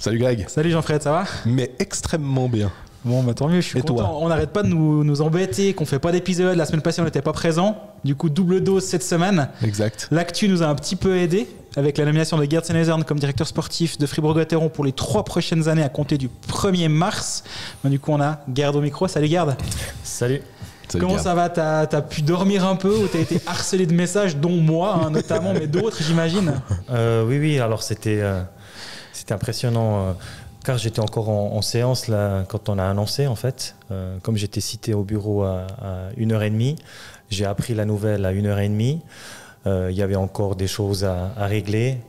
Salut Greg. Salut Jean-Fred, ça va? Mais extrêmement bien. Bon, bah tant mieux, je suis content. Toi? On n'arrête pas de nous embêter, qu'on fait pas d'épisode. La semaine passée, on n'était pas présent. Du coup, double dose cette semaine. Exact. L'actu nous a un petit peu aidé avec la nomination de Gerd Senezern comme directeur sportif de Fribourg-Gotteron pour les 3 prochaines années à compter du 1er mars. Bah, du coup, on a Gerd au micro. Salut Gerd. Salut. Comment ça va? T'as pu dormir un peu ou t'as été harcelé de messages, dont moi notamment, mais d'autres, j'imagine? Oui, alors c'était impressionnant. Car j'étais encore en séance là, quand on a annoncé, en fait. Comme j'étais cité au bureau à 1h30, j'ai appris la nouvelle à 1h30. Il y avait encore des choses à régler.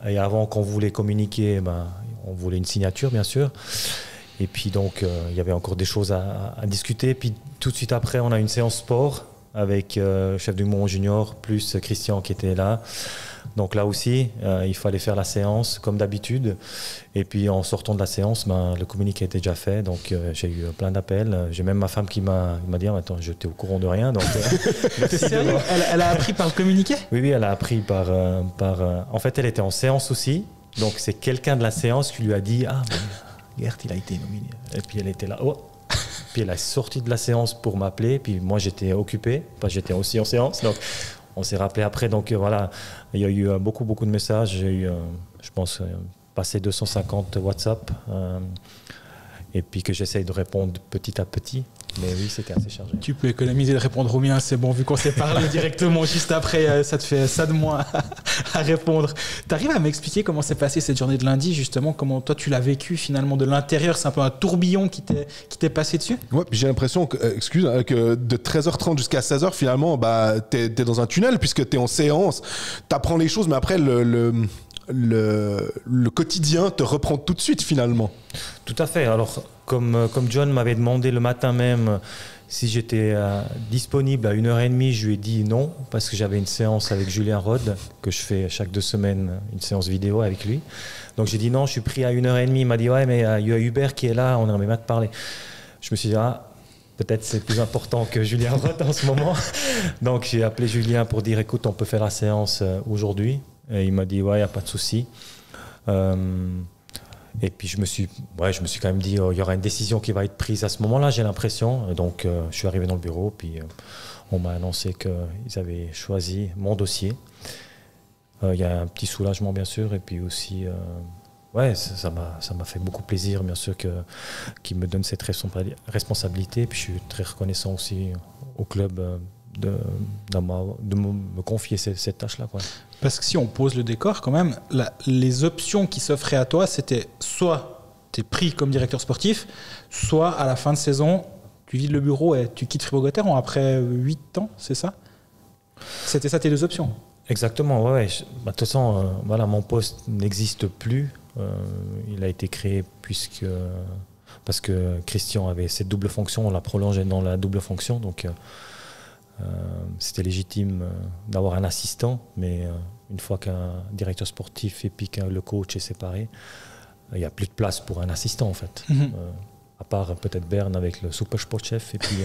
Et avant qu'on voulait communiquer, on voulait une signature, bien sûr. Et puis donc, il y avait encore des choses à discuter. Puis tout de suite après, on a une séance sport avec chef du Mont Junior, plus Christian qui était là. Donc là aussi, il fallait faire la séance comme d'habitude. Et puis en sortant de la séance, le communiqué était déjà fait. Donc j'ai eu plein d'appels. J'ai même ma femme qui m'a dit « Attends, j'étais au courant de rien. » Donc, T'es sérieux? Elle a appris par le communiqué? Oui, elle a appris par... En fait, elle était en séance aussi. Donc c'est quelqu'un de la séance qui lui a dit « Ah, Gerd, il a été nominé. » Et puis elle était là. Oh. Puis elle est sortie de la séance pour m'appeler. Puis moi, j'étais occupé. Parce que j'étais aussi en séance. Donc on s'est rappelé après. Donc voilà, il y a eu beaucoup de messages. J'ai eu, je pense, passé 250 WhatsApp. Et puis que j'essaye de répondre petit à petit. Mais oui, c'était assez chargé. Tu peux économiser de répondre au mien, c'est bon, vu qu'on s'est parlé directement juste après, ça te fait ça de moins à répondre. Tu arrives à m'expliquer comment s'est passée cette journée de lundi, justement, comment toi tu l'as vécu finalement de l'intérieur? C'est un peu un tourbillon qui t'est passé dessus? Ouais, puis j'ai l'impression que, que de 13h30 jusqu'à 16h, finalement, t'es dans un tunnel puisque t'es en séance, t'apprends les choses, mais après le quotidien te reprend tout de suite finalement. Tout à fait. Alors, comme John m'avait demandé le matin même si j'étais disponible à 1h30, je lui ai dit non, parce que j'avais une séance avec Julien Rode, que je fais chaque 2 semaines, une séance vidéo avec lui. Donc j'ai dit non, je suis pris à 1h30. Il m'a dit ouais, mais il y a Hubert qui est là, on aimerait bien te parler. Je me suis dit peut-être c'est plus important que Julien Rode en ce moment. Donc j'ai appelé Julien pour dire écoute, on peut faire la séance aujourd'hui. Et il m'a dit ouais, il n'y a pas de souci. Et puis je me suis quand même dit il y aura une décision qui va être prise à ce moment-là, j'ai l'impression. Donc je suis arrivé dans le bureau, puis on m'a annoncé qu'ils avaient choisi mon dossier. Il y a un petit soulagement bien sûr, et puis aussi ça m'a fait beaucoup plaisir bien sûr qu'ils me donnent cette responsabilité. Et puis je suis très reconnaissant aussi au club de me confier cette tâche-là, quoi. Parce que si on pose le décor quand même, les options qui s'offraient à toi, c'était soit tu es pris comme directeur sportif, soit à la fin de saison, tu vides le bureau et tu quittes Fribourg-Gotteron après 8 ans, c'est ça? C'était ça tes 2 options? Exactement, ouais. De toute façon, mon poste n'existe plus. Il a été créé parce que Christian avait cette double fonction, on l'a prolongé dans la double fonction, donc c'était légitime d'avoir un assistant, mais une fois qu'un directeur sportif et puis que le coach est séparé, il n'y a plus de place pour un assistant en fait. À part peut-être Bern avec le super sportchef et puis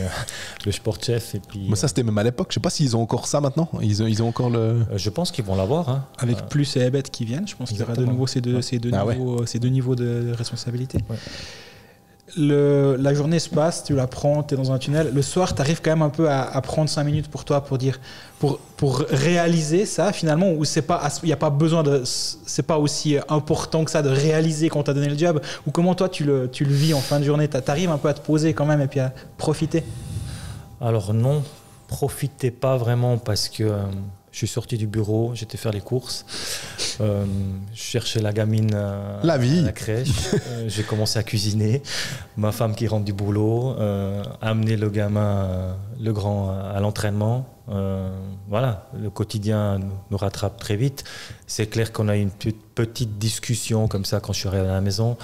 le sportchef. Et puis, mais ça c'était même à l'époque, je ne sais pas s'ils ont encore ça maintenant. Ils ont encore le... je pense qu'ils vont l'avoir. Avec plus et Ebet qui viennent, je pense qu'il y aura de nouveau ces deux niveaux de responsabilité. Ouais. La journée se passe, tu la prends, tu es dans un tunnel. Le soir, tu arrives quand même un peu à prendre 5 minutes pour toi, pour réaliser ça finalement, ou c'est pas, y a pas besoin c'est pas aussi important que ça de réaliser qu'on t'a donné le job, ou comment toi tu le vis en fin de journée? Tu arrives un peu à te poser quand même et puis à profiter? Alors non, profitez pas vraiment parce que je suis sorti du bureau, j'étais faire les courses, je cherchais la gamine à la crèche, j'ai commencé à cuisiner, ma femme qui rentre du boulot, amener le gamin, le grand à l'entraînement. Le quotidien nous rattrape très vite. C'est clair qu'on a eu une petite discussion comme ça quand je suis arrivé à la maison.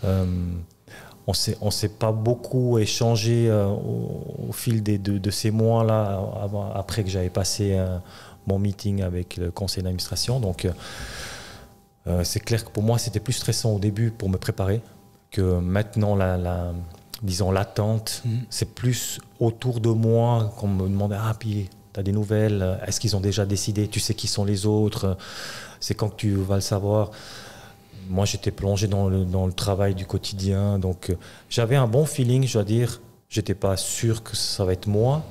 On s'est pas beaucoup échangé au fil de ces mois-là, après que j'avais passé mon meeting avec le conseil d'administration. Donc, c'est clair que pour moi, c'était plus stressant au début pour me préparer que maintenant, disons, l'attente. C'est plus autour de moi qu'on me demande « Ah, puis tu as des nouvelles? Est-ce qu'ils ont déjà décidé? Tu sais qui sont les autres? C'est quand que tu vas le savoir ?» moi, j'étais plongé dans le travail du quotidien. Donc, j'avais un bon feeling, je dois dire. J'étais pas sûr que ça va être moi,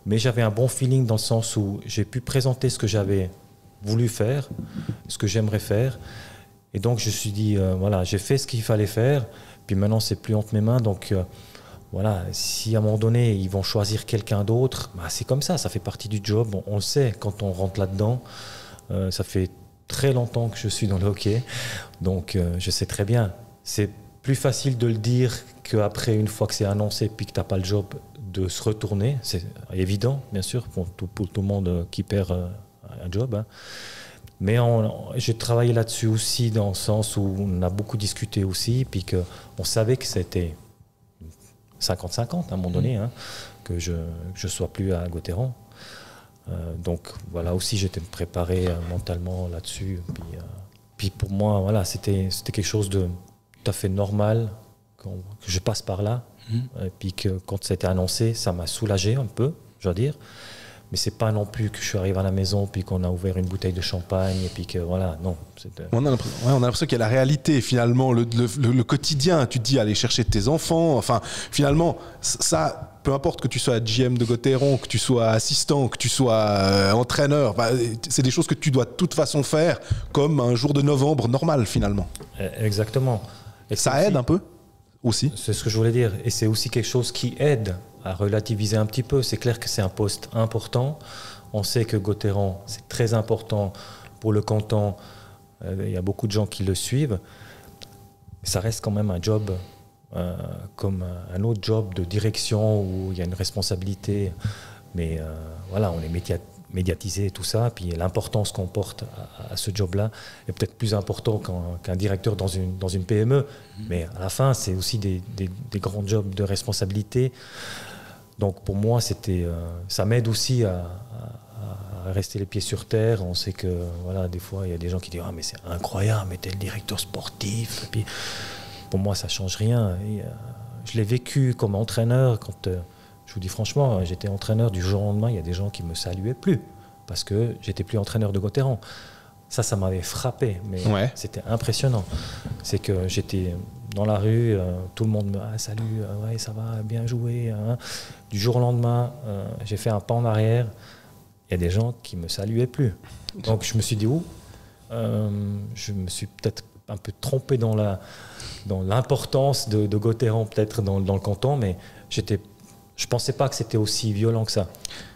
mais j'avais un bon feeling dans le sens où j'ai pu présenter ce que j'avais voulu faire, ce que j'aimerais faire. Et donc, je me suis dit, voilà, j'ai fait ce qu'il fallait faire. Puis maintenant, c'est plus entre mes mains. Donc, voilà, si à un moment donné, ils vont choisir quelqu'un d'autre, bah, c'est comme ça fait partie du job. On le sait quand on rentre là-dedans. Ça fait très longtemps que je suis dans le hockey. Donc, je sais très bien. C'est plus facile de le dire qu'après, une fois que c'est annoncé puis que tu n'as pas le job, de se retourner. C'est évident, bien sûr, pour tout le monde qui perd un job. Hein. Mais j'ai travaillé là-dessus aussi dans le sens où on a beaucoup discuté aussi, puis qu'on savait que c'était 50-50 à un moment donné, hein, que je ne sois plus à Gauthieron. Donc voilà, aussi j'étais préparé mentalement là-dessus. Puis pour moi, voilà, c'était quelque chose de tout à fait normal que je passe par là. Et puis que quand ça a été annoncé, ça m'a soulagé un peu, je dois dire. Mais c'est pas non plus que je suis arrivé à la maison puis qu'on a ouvert une bouteille de champagne et puis que voilà, non. On a l'impression qu'il y a la réalité finalement, le quotidien. Tu te dis aller chercher tes enfants. Enfin, finalement, ça, peu importe que tu sois GM de Gauthieron, que tu sois assistant, que tu sois entraîneur, bah, c'est des choses que tu dois de toute façon faire comme un jour de novembre normal finalement. Exactement. Et ça aide un peu aussi. C'est ce que je voulais dire. Et c'est aussi quelque chose qui aide à relativiser un petit peu. C'est clair que c'est un poste important. On sait que Gauthieron, c'est très important pour le canton. Il y a beaucoup de gens qui le suivent. Ça reste quand même un job comme un autre job de direction où il y a une responsabilité. Mais voilà, on est médiatisé et tout ça. Puis l'importance qu'on porte à ce job-là est peut-être plus important qu'un directeur dans une PME. Mais à la fin, c'est aussi des grands jobs de responsabilité. Donc pour moi, ça m'aide aussi à rester les pieds sur terre. On sait que voilà, des fois, il y a des gens qui disent « Ah, mais c'est incroyable, mais t'es le directeur sportif. » Et puis, pour moi, ça ne change rien. Et, je l'ai vécu comme entraîneur. Quand, je vous dis franchement, j'étais entraîneur du jour au lendemain, il y a des gens qui ne me saluaient plus parce que j'étais plus entraîneur de Gauthieron. Ça m'avait frappé, mais c'était impressionnant. C'est que j'étais dans la rue, tout le monde me « Ah, salut, ouais, ça va, bien joué. Hein. » Du jour au lendemain, j'ai fait un pas en arrière. Il y a des gens qui ne me saluaient plus. Donc je me suis dit je me suis peut-être un peu trompé dans l'importance de Gauthieron peut-être dans le canton, mais je ne pensais pas que c'était aussi violent que ça.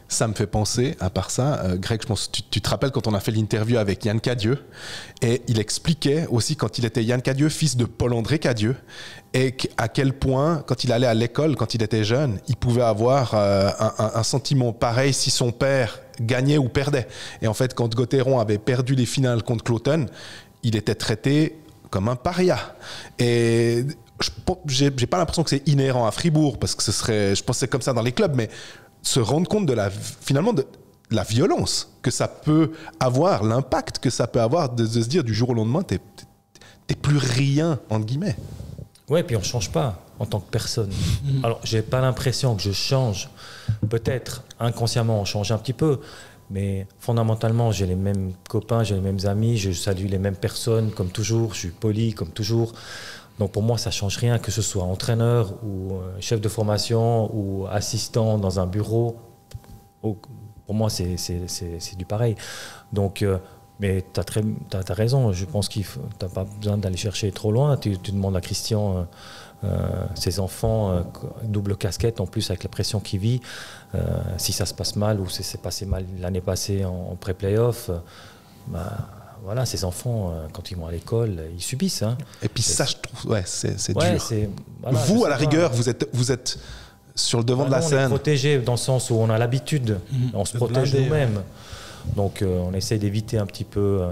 Ça me fait penser, à part ça, Greg, je pense, tu te rappelles quand on a fait l'interview avec Yann Cadieux, et il expliquait aussi quand il était Yann Cadieux, fils de Paul-André Cadieux, et à quel point, quand il allait à l'école, quand il était jeune, il pouvait avoir un sentiment pareil si son père gagnait ou perdait. Et en fait, quand Gauthieron avait perdu les finales contre Cloton, il était traité comme un paria. Et j'ai pas l'impression que c'est inhérent à Fribourg, parce que je pense que c'est comme ça dans les clubs, mais se rendre compte finalement de la violence que ça peut avoir, l'impact que ça peut avoir de se dire du jour au lendemain, t'es plus rien, entre guillemets. Oui, puis on ne change pas en tant que personne. Alors, j'ai pas l'impression que je change. Peut-être inconsciemment, on change un petit peu, mais fondamentalement, j'ai les mêmes copains, j'ai les mêmes amis, je salue les mêmes personnes comme toujours, je suis poli comme toujours. Donc pour moi, ça ne change rien, que ce soit entraîneur ou chef de formation ou assistant dans un bureau. Pour moi, c'est du pareil. Donc, mais tu as raison, je pense que tu n'as pas besoin d'aller chercher trop loin. Tu demandes à Christian, ses enfants, double casquette, en plus avec la pression qu'il vit, si ça se passe mal ou si c'est passé mal l'année passée en pré-playoff, voilà, ces enfants, quand ils vont à l'école, ils subissent. Hein. Et puis ça, je trouve, c'est dur. Voilà, vous, à la rigueur, vous êtes sur le devant de la scène. On est protégé dans le sens où on a l'habitude, on se protège nous-mêmes. Donc on essaie d'éviter un petit peu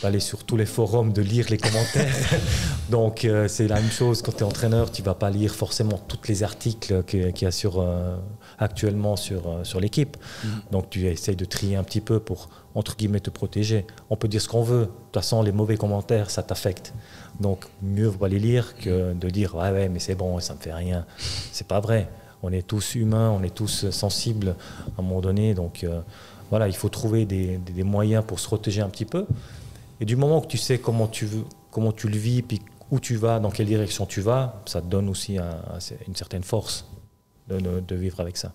d'aller sur tous les forums, de lire les commentaires. Donc c'est la même chose quand tu es entraîneur, tu ne vas pas lire forcément tous les articles qu'il y a actuellement sur l'équipe. Donc tu essayes de trier un petit peu pour, entre guillemets, te protéger. On peut dire ce qu'on veut. De toute façon, les mauvais commentaires, ça t'affecte. Donc mieux vaut les lire que de dire « ouais, mais c'est bon, ça ne me fait rien ». C'est pas vrai. On est tous humains, on est tous sensibles à un moment donné. Donc voilà, il faut trouver des moyens pour se protéger un petit peu. Et du moment que tu sais comment tu veux comment tu le vis, puis où tu vas, dans quelle direction tu vas, ça te donne aussi une certaine force de vivre avec ça.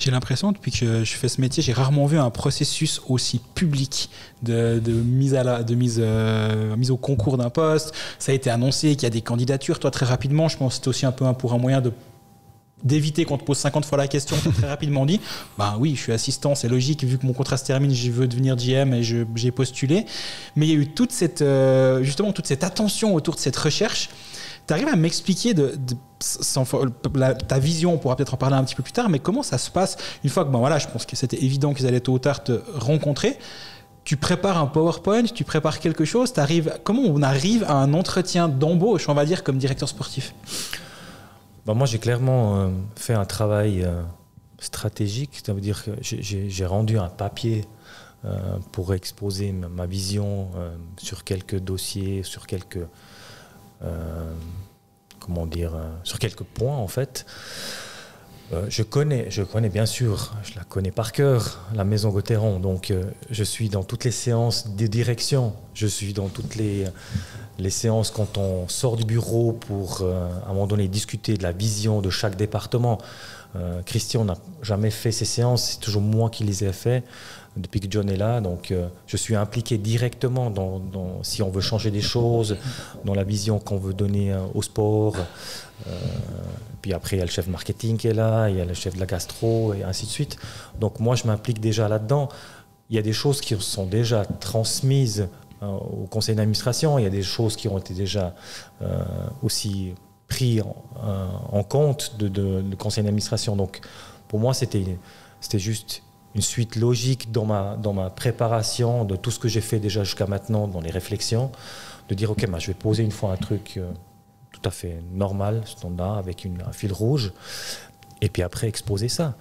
J'ai l'impression, depuis que je fais ce métier, j'ai rarement vu un processus aussi public de mise au concours d'un poste. Ça a été annoncé qu'il y a des candidatures. Toi, très rapidement, je pense que c'est aussi un peu pour un moyen d'éviter qu'on te pose 50 fois la question. Tu as très rapidement dit, ben oui, je suis assistant, c'est logique, vu que mon contrat se termine, je veux devenir GM et j'ai postulé. Mais il y a eu toute cette attention autour de cette recherche. Tu arrives à m'expliquer ta vision, on pourra peut-être en parler un petit peu plus tard, mais comment ça se passe une fois que, je pense que c'était évident qu'ils allaient tôt ou tard te rencontrer. Tu prépares un PowerPoint, tu prépares quelque chose, comment on arrive à un entretien d'embauche, on va dire, comme directeur sportif? Moi, j'ai clairement fait un travail stratégique, ça veut dire que j'ai rendu un papier pour exposer ma vision sur quelques dossiers, sur quelques... sur quelques points en fait. Je connais bien sûr, je la connais par cœur, la Maison Gauthieron, donc je suis dans toutes les séances de direction, je suis dans toutes les séances quand on sort du bureau pour à un moment donné discuter de la vision de chaque département. Christian n'a jamais fait ces séances, c'est toujours moi qui les ai fait depuis que John est là, donc je suis impliqué directement si on veut changer des choses, dans la vision qu'on veut donner au sport. Puis après, il y a le chef marketing qui est là, il y a le chef de la gastro, et ainsi de suite. Donc moi, je m'implique déjà là-dedans. Il y a des choses qui sont déjà transmises au conseil d'administration, il y a des choses qui ont été déjà aussi prises en compte de conseil d'administration. Donc pour moi, c'était juste une suite logique dans ma préparation de tout ce que j'ai fait déjà jusqu'à maintenant, dans les réflexions, de dire ok, je vais poser une fois un truc tout à fait normal, standard, avec un fil rouge, et puis après exposer ça.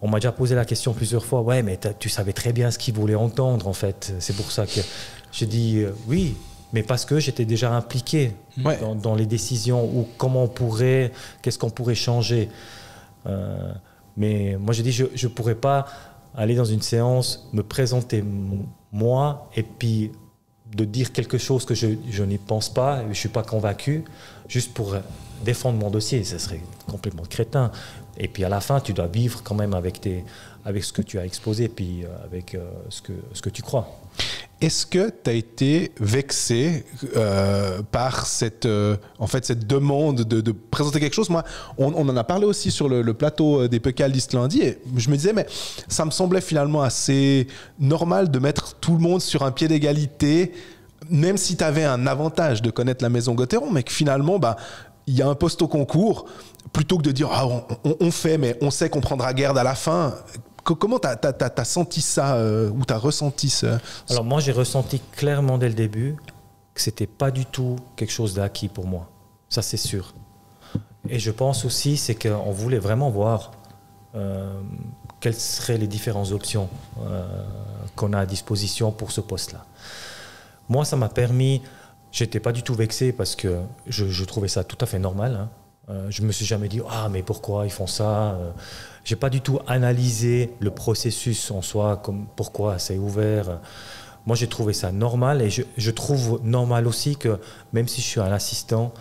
On m'a déjà posé la question plusieurs fois, ouais, mais tu savais très bien ce qu'ils voulaient entendre en fait. C'est pour ça que j'ai dit oui, mais parce que j'étais déjà impliqué dans les décisions, ou qu'est-ce qu'on pourrait changer. Mais moi, j'ai dit, je ne pourrais pas aller dans une séance, me présenter moi, et puis de dire quelque chose que je n'y pense pas, et je ne suis pas convaincu, juste pour défendre mon dossier. Ça serait complètement crétin. Et puis à la fin, tu dois vivre quand même avec ce que tu as exposé, puis avec ce que tu crois. Est-ce que tu as été vexé par cette demande de présenter quelque chose? Moi, on en a parlé aussi sur le plateau des Pécales d'Islandi, et je me disais, mais ça me semblait finalement assez normal de mettre tout le monde sur un pied d'égalité, même si tu avais un avantage de connaître la Maison Gauthieron, mais que finalement, il y a un poste au concours, plutôt que de dire on fait, mais on sait qu'on prendra garde à la fin. Comment tu as senti ça ou tu as ressenti ça? Alors moi, j'ai ressenti clairement dès le début que ce n'était pas du tout quelque chose d'acquis pour moi. Ça, c'est sûr. Et je pense aussi c'est qu'on voulait vraiment voir quelles seraient les différentes options qu'on a à disposition pour ce poste-là. Moi, ça m'a permis... J'étais pas du tout vexé parce que je trouvais ça tout à fait normal. Je me suis jamais dit mais pourquoi ils font ça. J'ai pas du tout analysé le processus en soi, comme pourquoi c'est ouvert. Moi, j'ai trouvé ça normal, et je trouve normal aussi que même si je suis un assistant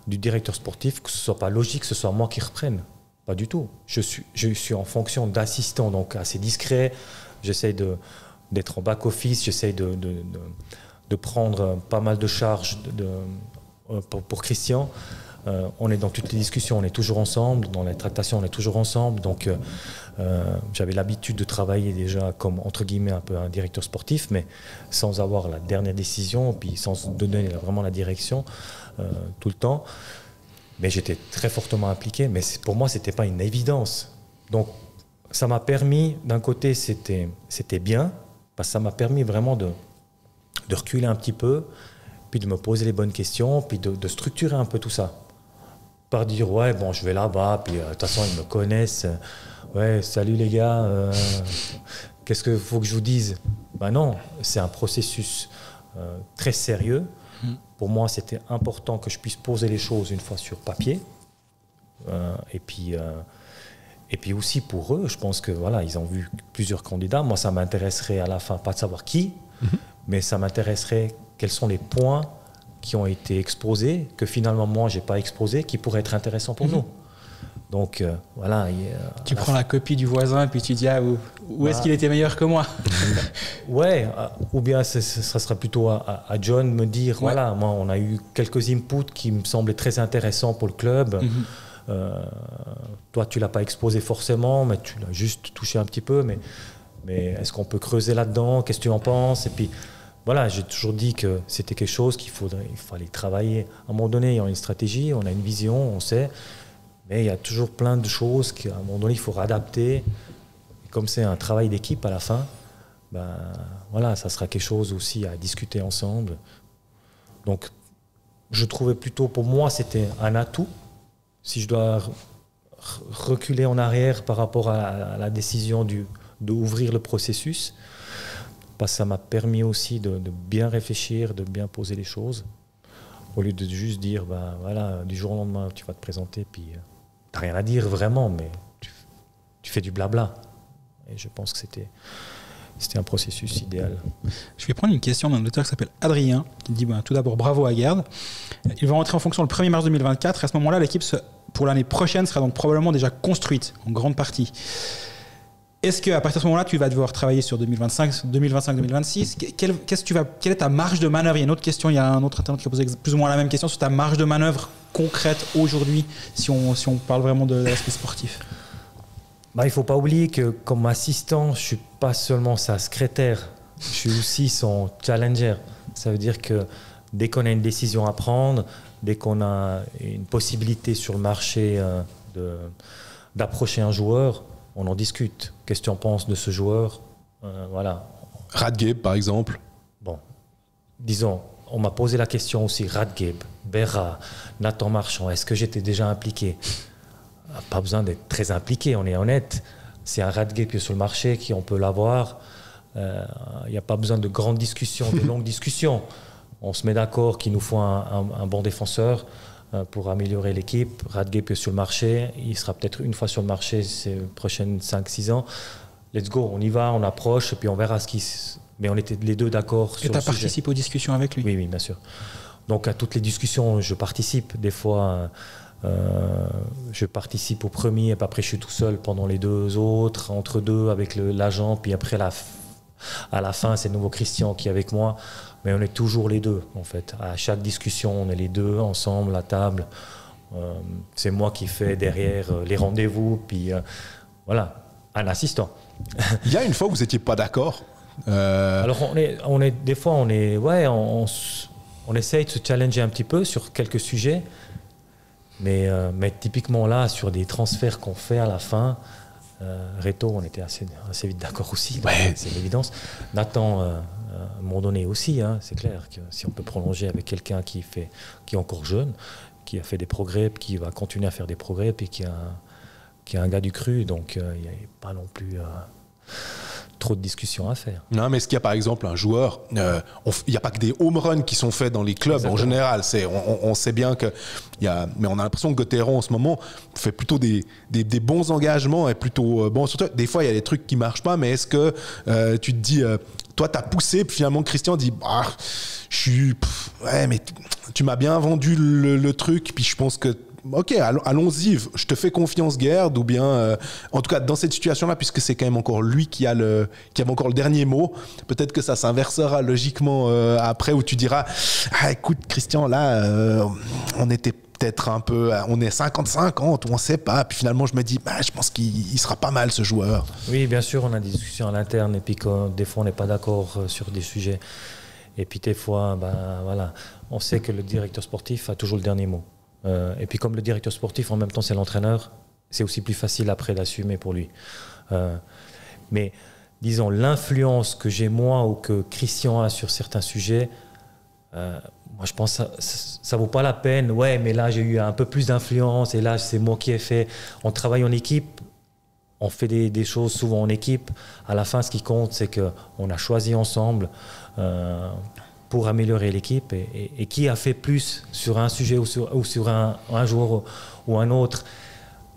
du directeur sportif, que ce soit pas logique que ce soit moi qui reprenne. Pas du tout. Je suis en fonction d'assistant, donc assez discret. J'essaie d'être en back office. J'essaie de prendre pas mal de charges pour Christian. On est dans toutes les discussions, on est toujours ensemble, dans les tractations on est toujours ensemble, donc j'avais l'habitude de travailler déjà comme entre guillemets un peu un directeur sportif, mais sans avoir la dernière décision, puis sans donner vraiment la direction tout le temps. Mais j'étais très fortement impliqué, mais pour moi c'était pas une évidence. Donc ça m'a permis, d'un côté c'était bien, parce que ça m'a permis vraiment de reculer un petit peu, puis de me poser les bonnes questions, puis de structurer un peu tout ça. Par dire, je vais là-bas, puis de toute façon, ils me connaissent. Salut les gars, qu'est-ce qu'il faut que je vous dise? Non, c'est un processus très sérieux. Pour moi, c'était important que je puisse poser les choses une fois sur papier. Et puis aussi pour eux, je pense que ils ont vu plusieurs candidats. Moi, ça m'intéresserait à la fin, pas de savoir qui, mais ça m'intéresserait quels sont les points qui ont été exposés, que finalement moi j'ai pas exposé, qui pourraient être intéressants pour nous. Donc voilà. Tu prends la copie du voisin et puis tu dis où est-ce qu'il était meilleur que moi. Ouais, ou bien ça serait plutôt à John de me dire voilà, moi on a eu quelques inputs qui me semblaient très intéressants pour le club. Toi tu l'as pas exposé forcément, mais tu l'as juste touché un petit peu. Mais est-ce qu'on peut creuser là-dedans? Qu'est-ce que tu en penses? Et puis voilà, j'ai toujours dit que c'était quelque chose il fallait travailler. À un moment donné, il y a une stratégie, on a une vision, on sait. Mais il y a toujours plein de choses qu'à un moment donné, il faut réadapter. Et comme c'est un travail d'équipe à la fin, voilà, ça sera quelque chose aussi à discuter ensemble. Donc, je trouvais plutôt, pour moi, c'était un atout. Si je dois reculer en arrière par rapport à la décision d'ouvrir le processus, ça m'a permis aussi de bien réfléchir, de bien poser les choses, au lieu de juste dire, voilà, du jour au lendemain, tu vas te présenter, puis tu n'as rien à dire vraiment, mais tu fais du blabla. Et je pense que c'était un processus idéal. Je vais prendre une question d'un auteur qui s'appelle Adrien, qui dit tout d'abord bravo à Gerd. Il va rentrer en fonction le 1er mars 2024. À ce moment-là, l'équipe pour l'année prochaine sera donc probablement déjà construite en grande partie. Est-ce qu'à partir de ce moment-là, tu vas devoir travailler sur 2025-2026 Quelle est ta marge de manœuvre? Il y a une autre question, il y a un autre internaute qui a posé plus ou moins la même question sur ta marge de manœuvre concrète aujourd'hui, si on parle vraiment de l'aspect sportif. Il ne faut pas oublier que comme assistant, je ne suis pas seulement sa secrétaire, je suis aussi son challenger. Ça veut dire que dès qu'on a une décision à prendre, dès qu'on a une possibilité sur le marché d'approcher un joueur, on en discute. Qu'est-ce que tu en penses de ce joueur? Voilà. Radgeb, par exemple. Bon, disons, on m'a posé la question aussi. Radgeb, Berra, Nathan Marchand, est-ce que j'étais déjà impliqué? Pas besoin d'être très impliqué, on est honnête. C'est un Radgeb qui est sur le marché, on peut l'avoir. Il n'y a pas besoin de grandes discussions, de longues discussions. On se met d'accord qu'il nous faut un bon défenseur pour améliorer l'équipe. Radgeb est sur le marché, il sera peut-être une fois sur le marché ces prochaines 5-6 ans. Let's go, on y va, on approche et puis on verra ce qui... Mais on était les deux d'accord sur le sujet. Et tu participes aux discussions avec lui? Oui, bien sûr. Donc à toutes les discussions, je participe. Des fois, je participe au premier et puis après je suis tout seul pendant les deux autres, entre deux avec l'agent, puis après à la fin c'est de nouveau Christian qui est avec moi. Mais on est toujours les deux, en fait. À chaque discussion, on est les deux ensemble à table. C'est moi qui fais derrière les rendez-vous, puis voilà, un assistant. Il y a une fois où vous n'étiez pas d'accord Alors, des fois, on essaye de se challenger un petit peu sur quelques sujets, mais typiquement là, sur des transferts qu'on fait à la fin, Reto, on était assez vite d'accord aussi, c'est l'évidence. Nathan, à un moment donné aussi, c'est clair que si on peut prolonger avec quelqu'un qui est encore jeune, qui a fait des progrès, qui va continuer à faire des progrès, puis qui est un gars du cru, donc il n'y a pas non plus trop de discussions à faire. Non, mais est-ce qu'il y a par exemple un joueur, il n'y a pas que des home runs qui sont faits dans les clubs. Exactement. En général, on sait bien que mais on a l'impression que Gauthieron en ce moment fait plutôt des bons engagements et plutôt bon. Surtout, des fois il y a des trucs qui marchent pas, mais est-ce que tu te dis toi t'as poussé, puis finalement Christian dit mais tu m'as bien vendu le truc, puis je pense que ok, allons-y, je te fais confiance, Gerd, ou bien, en tout cas, dans cette situation-là, puisque c'est quand même encore lui qui avait encore le dernier mot, peut-être que ça s'inversera logiquement après, où tu diras, écoute, Christian, là, on était peut-être un peu, on est 50-50, on ne sait pas, puis finalement, je me dis, je pense qu'il sera pas mal, ce joueur. Oui, bien sûr, on a des discussions à l'interne, et puis des fois, on n'est pas d'accord sur des sujets, et puis des fois, voilà, on sait que le directeur sportif a toujours le dernier mot. Et puis comme le directeur sportif en même temps c'est l'entraîneur, c'est aussi plus facile après d'assumer pour lui. Mais disons l'influence que j'ai moi ou que Christian a sur certains sujets, moi je pense que ça vaut pas la peine. Ouais, mais là j'ai eu un peu plus d'influence et là c'est moi qui ai fait. On travaille en équipe, on fait des choses souvent en équipe. À la fin ce qui compte c'est qu'on a choisi ensemble pour améliorer l'équipe et qui a fait plus sur un sujet ou sur un joueur ou un autre,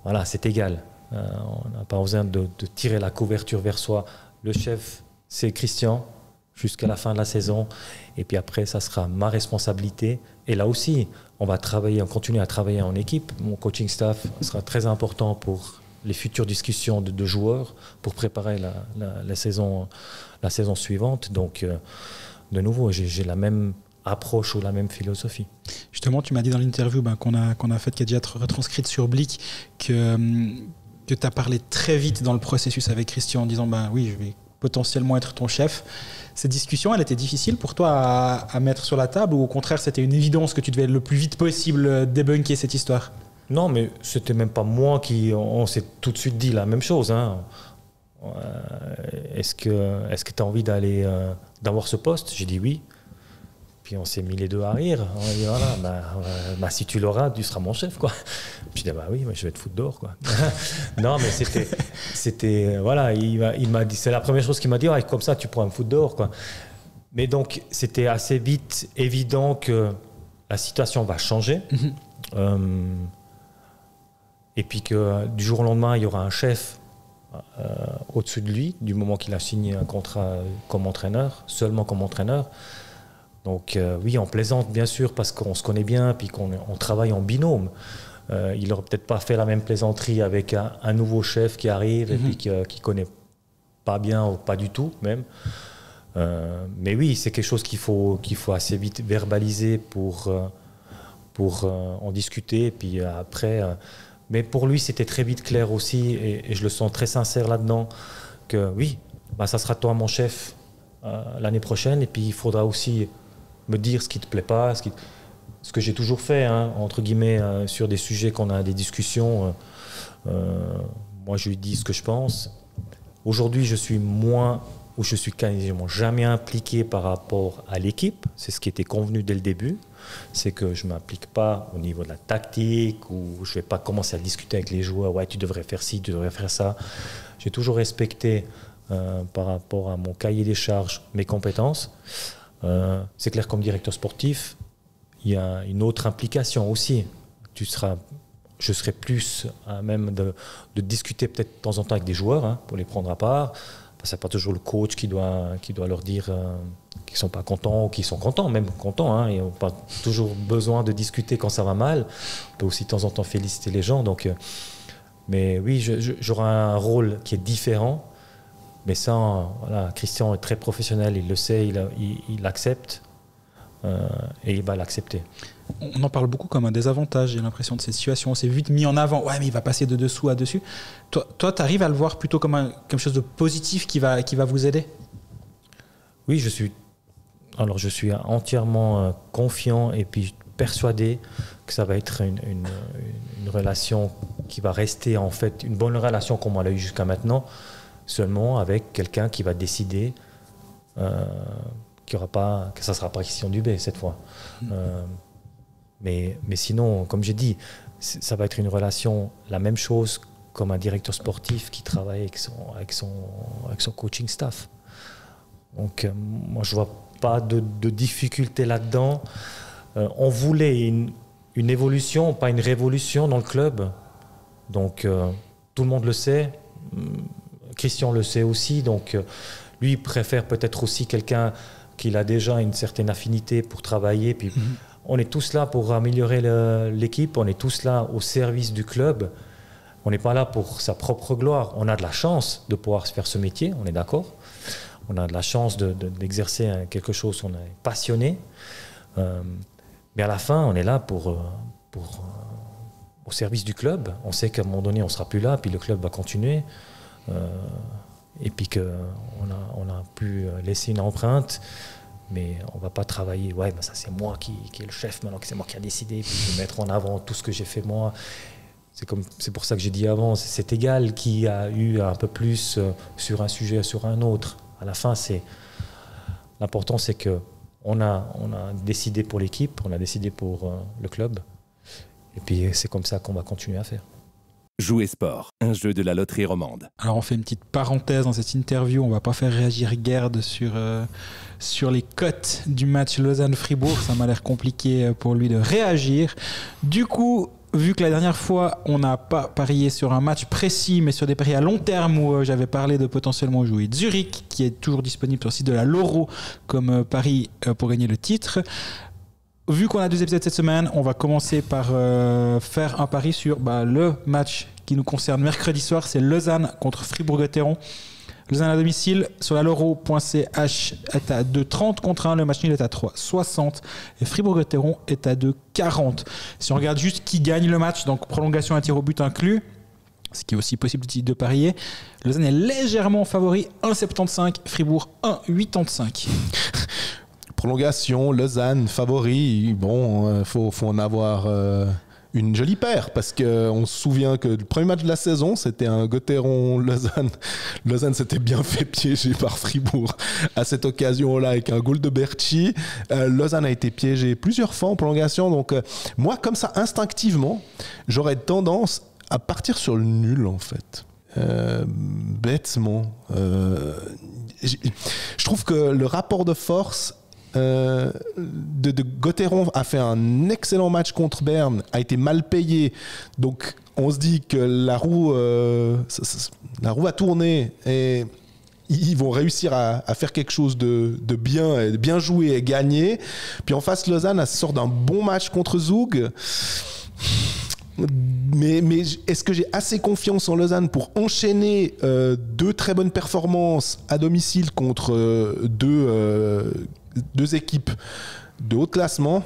voilà, c'est égal. On n'a pas besoin de tirer la couverture vers soi. Le chef, c'est Christian. jusqu'à la fin de la saison. Et puis après, ça sera ma responsabilité. Et là aussi, on continue à travailler en équipe. Mon coaching staff sera très important pour les futures discussions de joueurs pour préparer la saison suivante. Donc, de nouveau, j'ai la même approche ou la même philosophie. Justement, tu m'as dit dans l'interview qu'on a faite, qui a déjà été retranscrite sur Blick, que tu as parlé très vite dans le processus avec Christian en disant oui, je vais potentiellement être ton chef. Cette discussion, elle était difficile pour toi à mettre sur la table, ou au contraire, c'était une évidence que tu devais le plus vite possible débunker cette histoire? Non, mais c'était même pas moi on s'est tout de suite dit la même chose. Hein. Est-ce que tu as envie d'avoir ce poste? J'ai dit oui. Puis on s'est mis les deux à rire. On a dit voilà, si tu l'auras, tu seras mon chef, quoi. Puis je dis oui, mais je vais te foutre dehors, quoi. Non, mais c'était voilà, il m'a dit, c'est la première chose qu'il m'a dit, comme ça tu pourras me foutre dehors, quoi. Mais donc c'était assez vite évident que la situation va changer. Et puis que du jour au lendemain, il y aura un chef au-dessus de lui, du moment qu'il a signé un contrat comme entraîneur, seulement comme entraîneur. Donc oui, on plaisante bien sûr parce qu'on se connaît bien, puis qu'on travaille en binôme. Il n'aurait peut-être pas fait la même plaisanterie avec un nouveau chef qui arrive et puis qui ne connaît pas bien ou pas du tout même. Mais oui, c'est quelque chose qu'il faut assez vite verbaliser pour en discuter. Et puis après... mais pour lui, c'était très vite clair aussi, et je le sens très sincère là-dedans, que oui, ça sera toi mon chef l'année prochaine, et puis il faudra aussi me dire ce qui ne te plaît pas, ce que j'ai toujours fait, hein, entre guillemets, sur des sujets qu'on a des discussions. Moi, je lui dis ce que je pense. Aujourd'hui, je suis quasiment jamais impliqué par rapport à l'équipe. C'est ce qui était convenu dès le début. C'est que je ne m'implique pas au niveau de la tactique, ou je ne vais pas commencer à discuter avec les joueurs. Ouais, tu devrais faire ci, tu devrais faire ça. J'ai toujours respecté par rapport à mon cahier des charges mes compétences. C'est clair, comme directeur sportif, il y a une autre implication aussi. Je serai plus à même de discuter peut-être de temps en temps avec des joueurs, hein, pour les prendre à part. Ce n'est pas toujours le coach qui doit leur dire qu'ils ne sont pas contents ou qu'ils sont contents, même contents. Hein, ils n'ont pas toujours besoin de discuter quand ça va mal. On peut aussi de temps en temps féliciter les gens. Donc, mais oui, j'aurai un rôle qui est différent. Mais ça, voilà, Christian est très professionnel, il le sait, il l'accepte et il va l'accepter. On en parle beaucoup comme un désavantage, j'ai l'impression, de ces situations. C'est vite mis en avant. Ouais, mais il va passer de dessous à dessus. Toi, tu arrives à le voir plutôt comme quelque chose de positif qui va vous aider? Oui, je suis entièrement confiant et puis persuadé que ça va être une relation qui va rester en fait une bonne relation comme on l'a eu jusqu'à maintenant, seulement avec quelqu'un qui va décider que ça ne sera pas Christian Dubé cette fois. Mais sinon, comme j'ai dit, ça va être une relation, la même chose comme un directeur sportif qui travaille avec son coaching staff. Donc moi, je ne vois pas de difficulté là-dedans. On voulait une évolution, pas une révolution dans le club. Donc tout le monde le sait. Christian le sait aussi. Donc lui, il préfère peut-être aussi quelqu'un qui a déjà une certaine affinité pour travailler. Puis, on est tous là pour améliorer l'équipe, on est tous là au service du club. On n'est pas là pour sa propre gloire. On a de la chance de pouvoir faire ce métier, on est d'accord. On a de la chance d'exercer quelque chose, on est passionné. Mais à la fin, on est là au service du club. On sait qu'à un moment donné, on ne sera plus là, puis le club va continuer. Et puis qu'on a pu laisser une empreinte. Mais on ne va pas travailler, ça c'est moi qui est le chef maintenant, que c'est moi qui a décidé, puis je vais mettre en avant tout ce que j'ai fait moi. C'est pour ça que j'ai dit avant, c'est égal qui a eu un peu plus sur un sujet, sur un autre. À la fin, l'important c'est qu'on a décidé pour l'équipe, on a décidé pour le club. Et puis c'est comme ça qu'on va continuer à faire. Jouer Sport, un jeu de la loterie romande. Alors on fait une petite parenthèse dans cette interview, on ne va pas faire réagir Gerd sur les cotes du match Lausanne-Fribourg, ça m'a l'air compliqué pour lui de réagir. Du coup, vu que la dernière fois, on n'a pas parié sur un match précis, mais sur des paris à long terme où j'avais parlé de potentiellement jouer Zurich, qui est toujours disponible sur le site de la Loro comme pari pour gagner le titre. Vu qu'on a 2 épisodes cette semaine, on va commencer par faire un pari sur le match qui nous concerne mercredi soir. C'est Lausanne contre Fribourg-Gotteron. Lausanne à domicile sur la loro.ch est à 2,30 contre 1. Le match nul est à 3,60. Et Fribourg-Gotteron est à 2,40. Si on regarde juste qui gagne le match, donc prolongation à tir au but inclus, ce qui est aussi possible de parier, Lausanne est légèrement favori, 1,75. Fribourg, 1,85. Prolongation, Lausanne, favori. Bon, faut en avoir une jolie paire, parce qu'on se souvient que le premier match de la saison, c'était un Gotteron-Lausanne. Lausanne s'était bien fait piéger par Fribourg à cette occasion-là avec un goal de Berchi. Lausanne a été piégé plusieurs fois en prolongation. Donc moi, comme ça, instinctivement, j'aurais tendance à partir sur le nul, en fait. Bêtement. Je trouve que le rapport de force de Gotteron a fait un excellent match contre Berne, a été mal payé, donc on se dit que la roue va tourner et ils vont réussir à faire quelque chose de bien joué et gagner. Puis en face, Lausanne sort d'un bon match contre Zug. Mais est-ce que j'ai assez confiance en Lausanne pour enchaîner 2 très bonnes performances à domicile contre deux équipes de haut classement?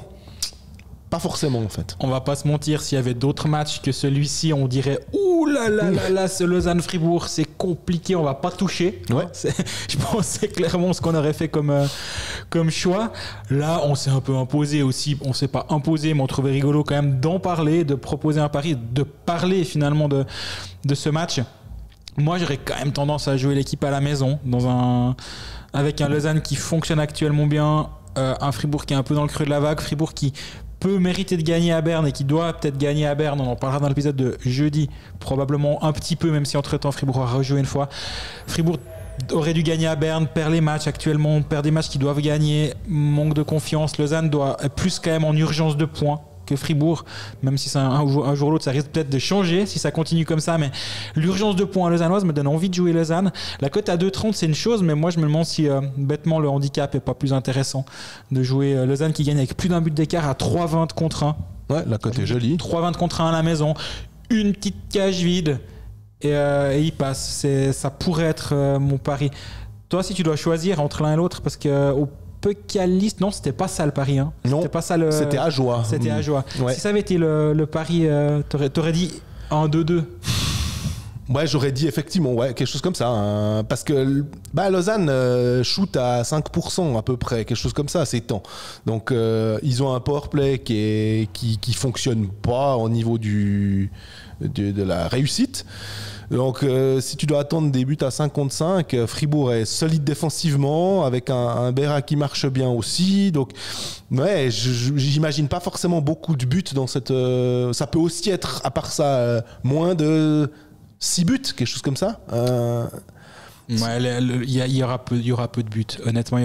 Pas forcément, en fait. On va pas se mentir, s'il y avait d'autres matchs que celui-ci, on dirait ouh là là là là, ce Lausanne-Fribourg, c'est compliqué, on va pas toucher. Ouais. Je pense que c'est clairement ce qu'on aurait fait comme choix. Là, on s'est un peu imposé aussi. On s'est pas imposé, mais on trouvait rigolo quand même d'en parler, de proposer un pari, de parler finalement de ce match. Moi, j'aurais quand même tendance à jouer l'équipe à la maison, avec un Lausanne qui fonctionne actuellement bien, un Fribourg qui est un peu dans le creux de la vague, Fribourg qui peut mériter de gagner à Berne et qui doit peut-être gagner à Berne. On en parlera dans l'épisode de jeudi, probablement un petit peu, même si entre-temps Fribourg a rejoué une fois. Fribourg aurait dû gagner à Berne, perd les matchs actuellement, perd des matchs qu'ils doivent gagner, manque de confiance. Lausanne doit être plus quand même en urgence de points que Fribourg, même si c'est un jour ou l'autre, ça risque peut-être de changer si ça continue comme ça, mais l'urgence de points lausannoise me donne envie de jouer Lausanne. La cote à 2,30, c'est une chose, mais moi je me demande si bêtement le handicap est pas plus intéressant de jouer Lausanne qui gagne avec plus d'un but d'écart à 3,20 contre 1. Ouais, la cote est jolie. 3,20 contre 1 à la maison, une petite cage vide et il passe. Ça pourrait être mon pari. Toi, si tu dois choisir entre l'un et l'autre, parce que Pécaliste, non, c'était pas ça le pari. Hein. Non, c'était pas ça c'était à joie. C'était à joie. Ouais. Si ça avait été le pari, t'aurais dit 1-2-2. Ouais, j'aurais dit effectivement, quelque chose comme ça. Hein, parce que Lausanne shoot à 5% à peu près, quelque chose comme ça, c'est temps. Donc ils ont un powerplay qui fonctionne pas au niveau de la réussite. Donc si tu dois attendre des buts à 5 contre 5, Fribourg est solide défensivement, avec un Berra qui marche bien aussi. Donc ouais, j'imagine pas forcément beaucoup de buts dans cette... ça peut aussi être, à part ça, moins de 6 buts, quelque chose comme ça. Il y aura peu de buts, honnêtement.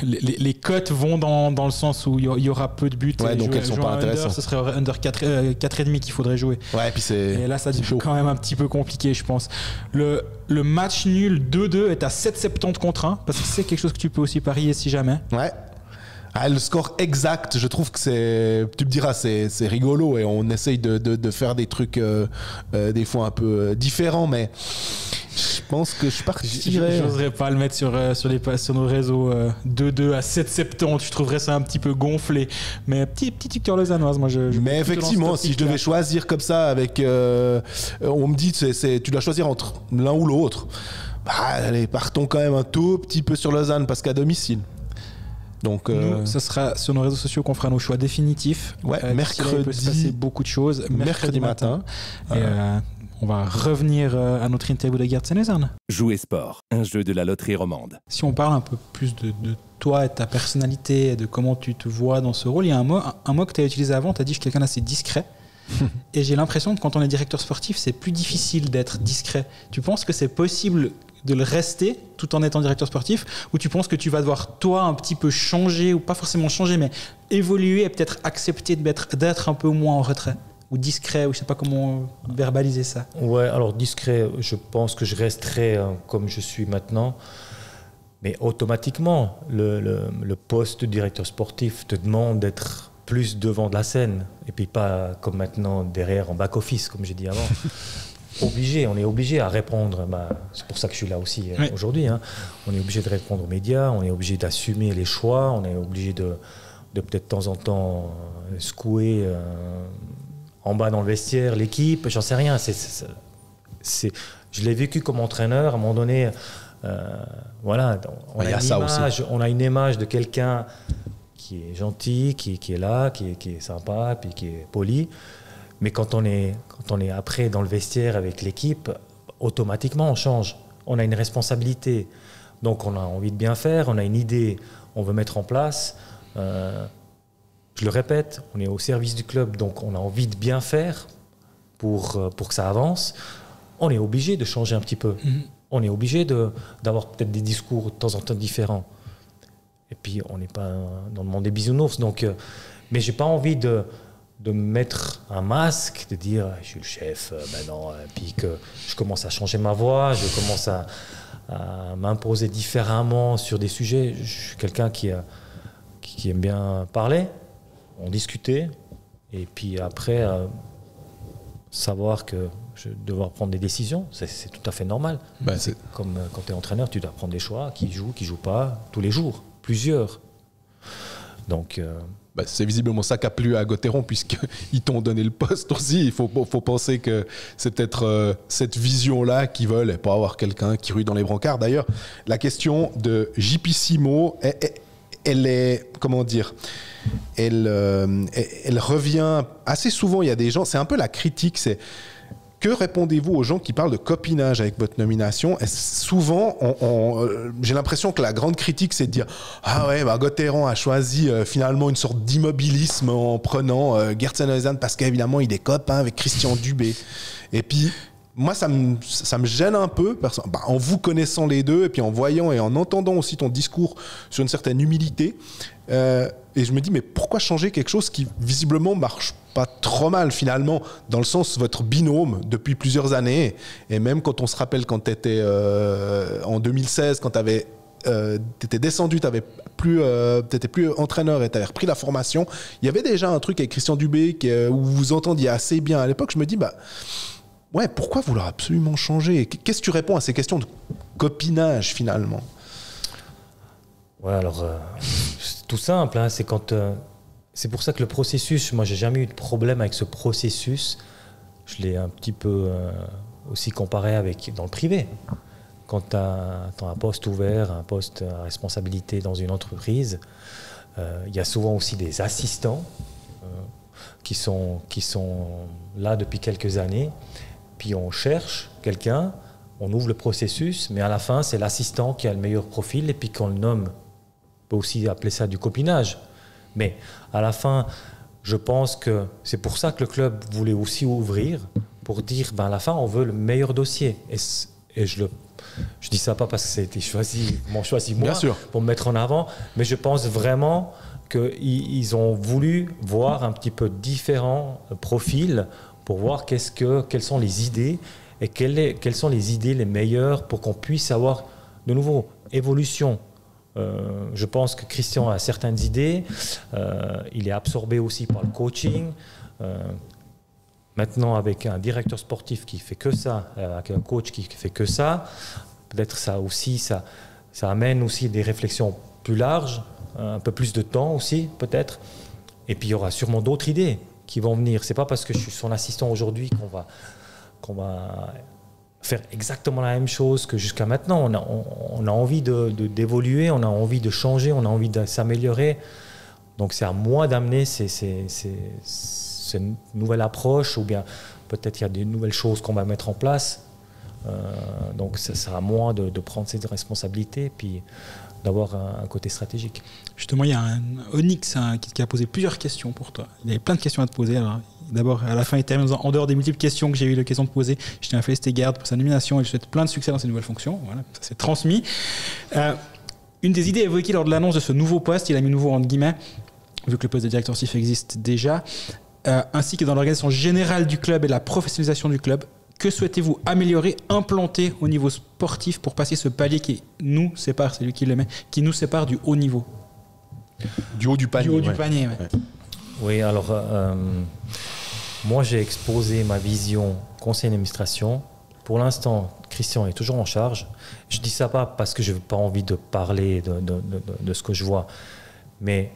Les cotes vont dans le sens où il y aura peu de buts. Ouais, donc elles sont pas intéressantes. Ce serait under 4,5 qu'il faudrait jouer. Ouais, et là, ça devient quand même un petit peu compliqué, je pense. Le match nul 2-2 est à 7,70 contre 1, parce que c'est quelque chose que tu peux aussi parier si jamais. Ouais. Le score exact, je trouve que c'est... Tu me diras, c'est rigolo et on essaye de faire des trucs des fois un peu différents, mais je pense que je partirais... J'oserais pas le mettre sur nos réseaux 2-2 à 7,70. Je trouverais ça un petit peu gonflé. Mais petite victoire lausannoise, moi. Mais effectivement, si je devais choisir comme ça, avec... on me dit, tu dois choisir entre l'un ou l'autre. Allez, partons quand même un tout petit peu sur Lausanne, parce qu'à domicile. Donc, nous, ce sera sur nos réseaux sociaux qu'on fera nos choix définitifs. Mercredi, il peut se passer beaucoup de choses. Mercredi matin. Et on va revenir à notre interview de Gerd Senezan. Jouer sport, un jeu de la loterie romande. Si on parle un peu plus de toi et ta personnalité, et de comment tu te vois dans ce rôle, il y a un mot que tu as utilisé avant, tu as dit que je suis quelqu'un d'assez discret. Et j'ai l'impression que quand on est directeur sportif, c'est plus difficile d'être discret. Tu penses que c'est possible de le rester tout en étant directeur sportif, ou tu penses que tu vas devoir toi un petit peu changer, ou pas forcément changer, mais évoluer et peut-être accepter d'être un peu moins en retrait? ou discret, ou je sais pas comment verbaliser ça. Ouais, alors discret, je pense que je resterai comme je suis maintenant. Mais automatiquement, le poste de directeur sportif te demande d'être plus devant de la scène. Et puis pas comme maintenant derrière en back-office, comme j'ai dit avant. On est obligé à répondre. C'est pour ça que je suis là aussi aujourd'hui. Hein. On est obligé de répondre aux médias, on est obligé d'assumer les choix, on est obligé de peut-être de temps en temps secouer en bas dans le vestiaire l'équipe, j'en sais rien. Je l'ai vécu comme entraîneur. À un moment donné, voilà, on a une image de quelqu'un qui est gentil, qui est là, qui est sympa, puis qui est poli. Mais quand on est après dans le vestiaire avec l'équipe, automatiquement on change. On a une responsabilité. Donc on a envie de bien faire, on a une idée, on veut mettre en place. Je le répète, on est au service du club, donc on a envie de bien faire pour que ça avance. On est obligé de changer un petit peu. On est obligé d'avoir peut-être des discours de temps en temps différents. Et puis on n'est pas dans le monde des bisounours. Donc, mais j'ai pas envie de mettre un masque, de dire je suis le chef maintenant, puis que je commence à changer ma voix, je commence à m'imposer différemment sur des sujets. Je suis quelqu'un qui aime bien parler, en discuter, et puis après savoir que je vais devoir prendre des décisions, c'est tout à fait normal. C'est comme quand tu es entraîneur, tu dois prendre des choix, qui joue pas, tous les jours, plusieurs. Donc c'est visiblement ça qu'a plu à Gauthieron, puisqu'ils t'ont donné le poste aussi. Il faut penser que c'est peut-être cette vision-là qu'ils veulent, et pas avoir quelqu'un qui rue dans les brancards. D'ailleurs, la question de JP Simo, elle est, comment dire, elle revient assez souvent. Il y a des gens, c'est un peu la critique, c'est que répondez-vous aux gens qui parlent de copinage avec votre nomination? Et souvent, j'ai l'impression que la grande critique, c'est de dire « Ah ouais, Gauthieron a choisi finalement une sorte d'immobilisme en prenant Gert Sennehuizen parce qu'évidemment, il est copain avec Christian Dubé. » Et puis, moi, ça me gêne un peu en vous connaissant les deux et puis en voyant et en entendant aussi ton discours sur une certaine humilité. Et je me dis, mais pourquoi changer quelque chose qui visiblement marche pas trop mal finalement, dans le sens votre binôme depuis plusieurs années, et même quand on se rappelle quand tu étais en 2016, quand tu étais descendu, t'étais plus entraîneur et tu avais repris la formation, il y avait déjà un truc avec Christian Dubé où vous vous entendiez assez bien à l'époque. Je me dis, ouais, pourquoi vouloir absolument changer? Qu'est-ce que tu réponds à ces questions de copinage finalement? Ouais, alors c'est tout simple, hein, c'est pour ça que le processus, moi j'ai jamais eu de problème avec ce processus. Je l'ai un petit peu aussi comparé dans le privé. Quand tu as un poste ouvert, un poste à responsabilité dans une entreprise, il y a souvent aussi des assistants qui sont là depuis quelques années. Puis on cherche quelqu'un, on ouvre le processus, mais à la fin c'est l'assistant qui a le meilleur profil, et puis qu'on le nomme. On peut aussi appeler ça du copinage. Mais à la fin, je pense que c'est pour ça que le club voulait aussi ouvrir, pour dire à la fin, on veut le meilleur dossier. Et je dis ça pas parce que ça a été choisi moi, pour me mettre en avant, mais je pense vraiment qu'ils ont voulu voir un petit peu différents profils pour voir quelles sont les idées et quelles sont les idées les meilleures pour qu'on puisse avoir de nouveau évolution. Je pense que Christian a certaines idées, il est absorbé aussi par le coaching. Maintenant, avec un directeur sportif qui fait que ça, avec un coach qui fait que ça, peut-être ça amène aussi des réflexions plus larges, un peu plus de temps aussi peut-être. Et puis il y aura sûrement d'autres idées qui vont venir. C'est pas parce que je suis son assistant aujourd'hui qu'on va faire exactement la même chose que jusqu'à maintenant. On a envie d'évoluer, on a envie de changer, on a envie de s'améliorer. Donc c'est à moi d'amener cette nouvelle approche, ou bien peut-être il y a des nouvelles choses qu'on va mettre en place. Donc ça sera à moi de prendre ces responsabilités, puis d'avoir un côté stratégique. Justement, il y a un Onyx qui a posé plusieurs questions pour toi. Il avait plein de questions à te poser. Alors, d'abord, à la fin, il termine en dehors des multiples questions que j'ai eu l'occasion de poser. Je tiens à féliciter Gerd pour sa nomination et je souhaite plein de succès dans ses nouvelles fonctions. Voilà, ça s'est transmis. Une des idées évoquées lors de l'annonce de ce nouveau poste, il a mis nouveau entre guillemets, vu que le poste de directeur sportif existe déjà, ainsi que dans l'organisation générale du club et la professionnalisation du club. Que souhaitez-vous améliorer, implanter au niveau sportif pour passer ce palier qui nous sépare, c'est lui qui le met, qui nous sépare du haut niveau? Du haut du panier. Du haut du panier, ouais. Oui, alors moi j'ai exposé ma vision conseil d'administration. Pour l'instant, Christian est toujours en charge. Je dis ça pas parce que je n'ai pas envie de parler de ce que je vois, mais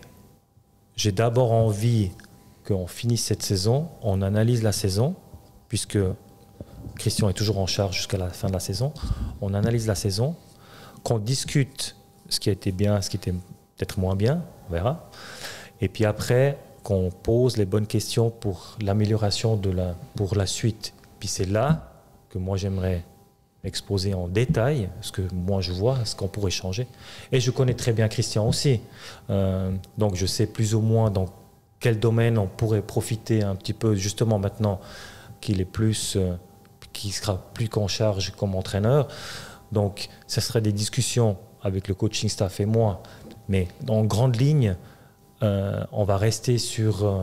j'ai d'abord envie qu'on finisse cette saison, on analyse la saison, puisque Christian est toujours en charge jusqu'à la fin de la saison. On analyse la saison, qu'on discute ce qui a été bien, ce qui était peut-être moins bien, on verra. Et puis après, qu'on pose les bonnes questions pour l'amélioration pour la suite. Puis c'est là que moi j'aimerais exposer en détail ce que moi je vois, ce qu'on pourrait changer. Et je connais très bien Christian aussi. Donc je sais plus ou moins dans quel domaine on pourrait profiter un petit peu, justement maintenant qu'il est plus... qui sera plus qu'en charge comme entraîneur. Donc, ce serait des discussions avec le coaching staff et moi. Mais en grande ligne, on va rester sur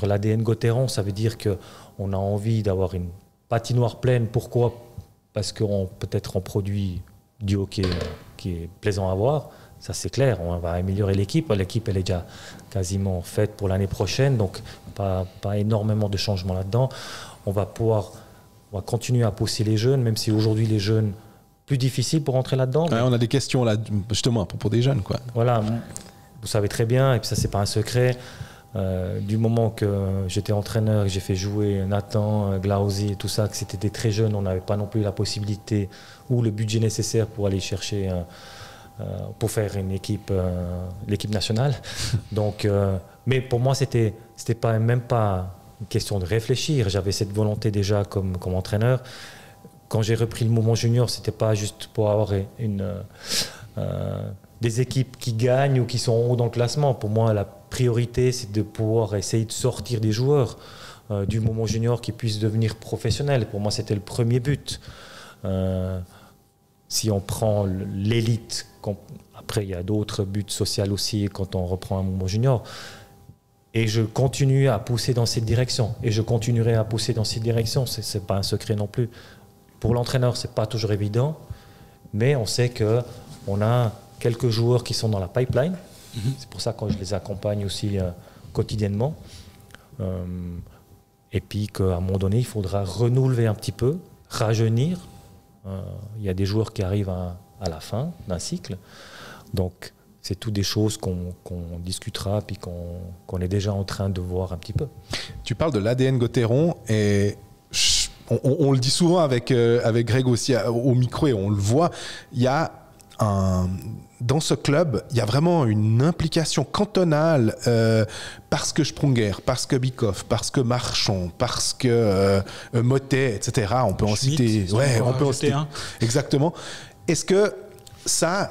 l'ADN Gauthieron. Ça veut dire qu'on a envie d'avoir une patinoire pleine. Pourquoi? Parce qu'on peut-être on produit du hockey qui est plaisant à voir. Ça, c'est clair. On va améliorer l'équipe. L'équipe, elle est déjà quasiment faite pour l'année prochaine. Donc, pas énormément de changements là-dedans. On va continuer à pousser les jeunes, même si aujourd'hui les jeunes, plus difficile pour rentrer là-dedans. Ouais, on a des questions là, justement, à propos des jeunes, quoi. Voilà, vous savez très bien, et puis ça, c'est pas un secret. Du moment que j'étais entraîneur, que j'ai fait jouer Nathan, Glausi et tout ça, que c'était des très jeunes, on n'avait pas non plus la possibilité ou le budget nécessaire pour aller chercher, pour faire une équipe, l'équipe nationale. Donc, mais pour moi, c'était même pas une question de réfléchir. J'avais cette volonté déjà comme entraîneur. Quand j'ai repris le mouvement junior, c'était pas juste pour avoir des équipes qui gagnent ou qui sont en haut dans le classement. Pour moi, la priorité, c'est de pouvoir essayer de sortir des joueurs du mouvement junior qui puissent devenir professionnels. Pour moi, c'était le premier but. Si on prend l'élite, après il y a d'autres buts sociaux aussi quand on reprend un mouvement junior. Et je continue à pousser dans cette direction. Et je continuerai à pousser dans cette direction. Ce n'est pas un secret non plus. Pour l'entraîneur, ce n'est pas toujours évident. Mais on sait qu'on a quelques joueurs qui sont dans la pipeline. C'est pour ça que je les accompagne aussi quotidiennement. Et puis qu'à un moment donné, il faudra renouveler un petit peu, rajeunir. Il y a des joueurs qui arrivent à la fin d'un cycle. Donc, c'est toutes des choses qu'on discutera puis qu'on est déjà en train de voir un petit peu. Tu parles de l'ADN Gauthieron et on le dit souvent avec Greg aussi au micro et on le voit, il y a dans ce club, il y a vraiment une implication cantonale parce que Sprunger, parce que Bikoff, parce que Marchand, parce que Motet, etc. On peut en citer. Ouais, on peut en citer. Exactement. Est-ce que ça,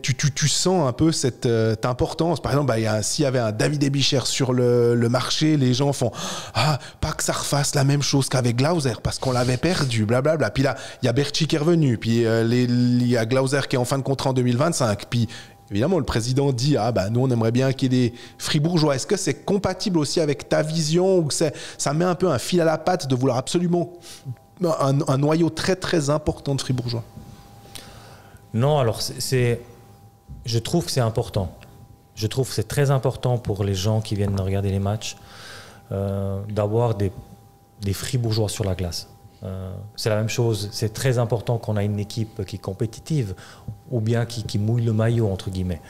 tu sens un peu cette importance. Par exemple, s'il y avait un David Ebicher sur le marché, les gens font « Ah, pas que ça refasse la même chose qu'avec Glauser, parce qu'on l'avait perdu, blablabla. » Puis là, il y a Berchi qui est revenu, puis il y a Glauser qui est en fin de contrat en 2025. Puis évidemment, le président dit « Ah, nous, on aimerait bien qu'il y ait des Fribourgeois. » Est-ce que c'est compatible aussi avec ta vision ou que ça met un peu un fil à la patte de vouloir absolument un noyau très, très important de Fribourgeois? Non, alors je trouve que c'est important. Je trouve que c'est très important pour les gens qui viennent regarder les matchs d'avoir des Fribourgeois sur la glace. C'est la même chose, c'est très important qu'on ait une équipe qui est compétitive ou bien qui mouille le maillot, entre guillemets.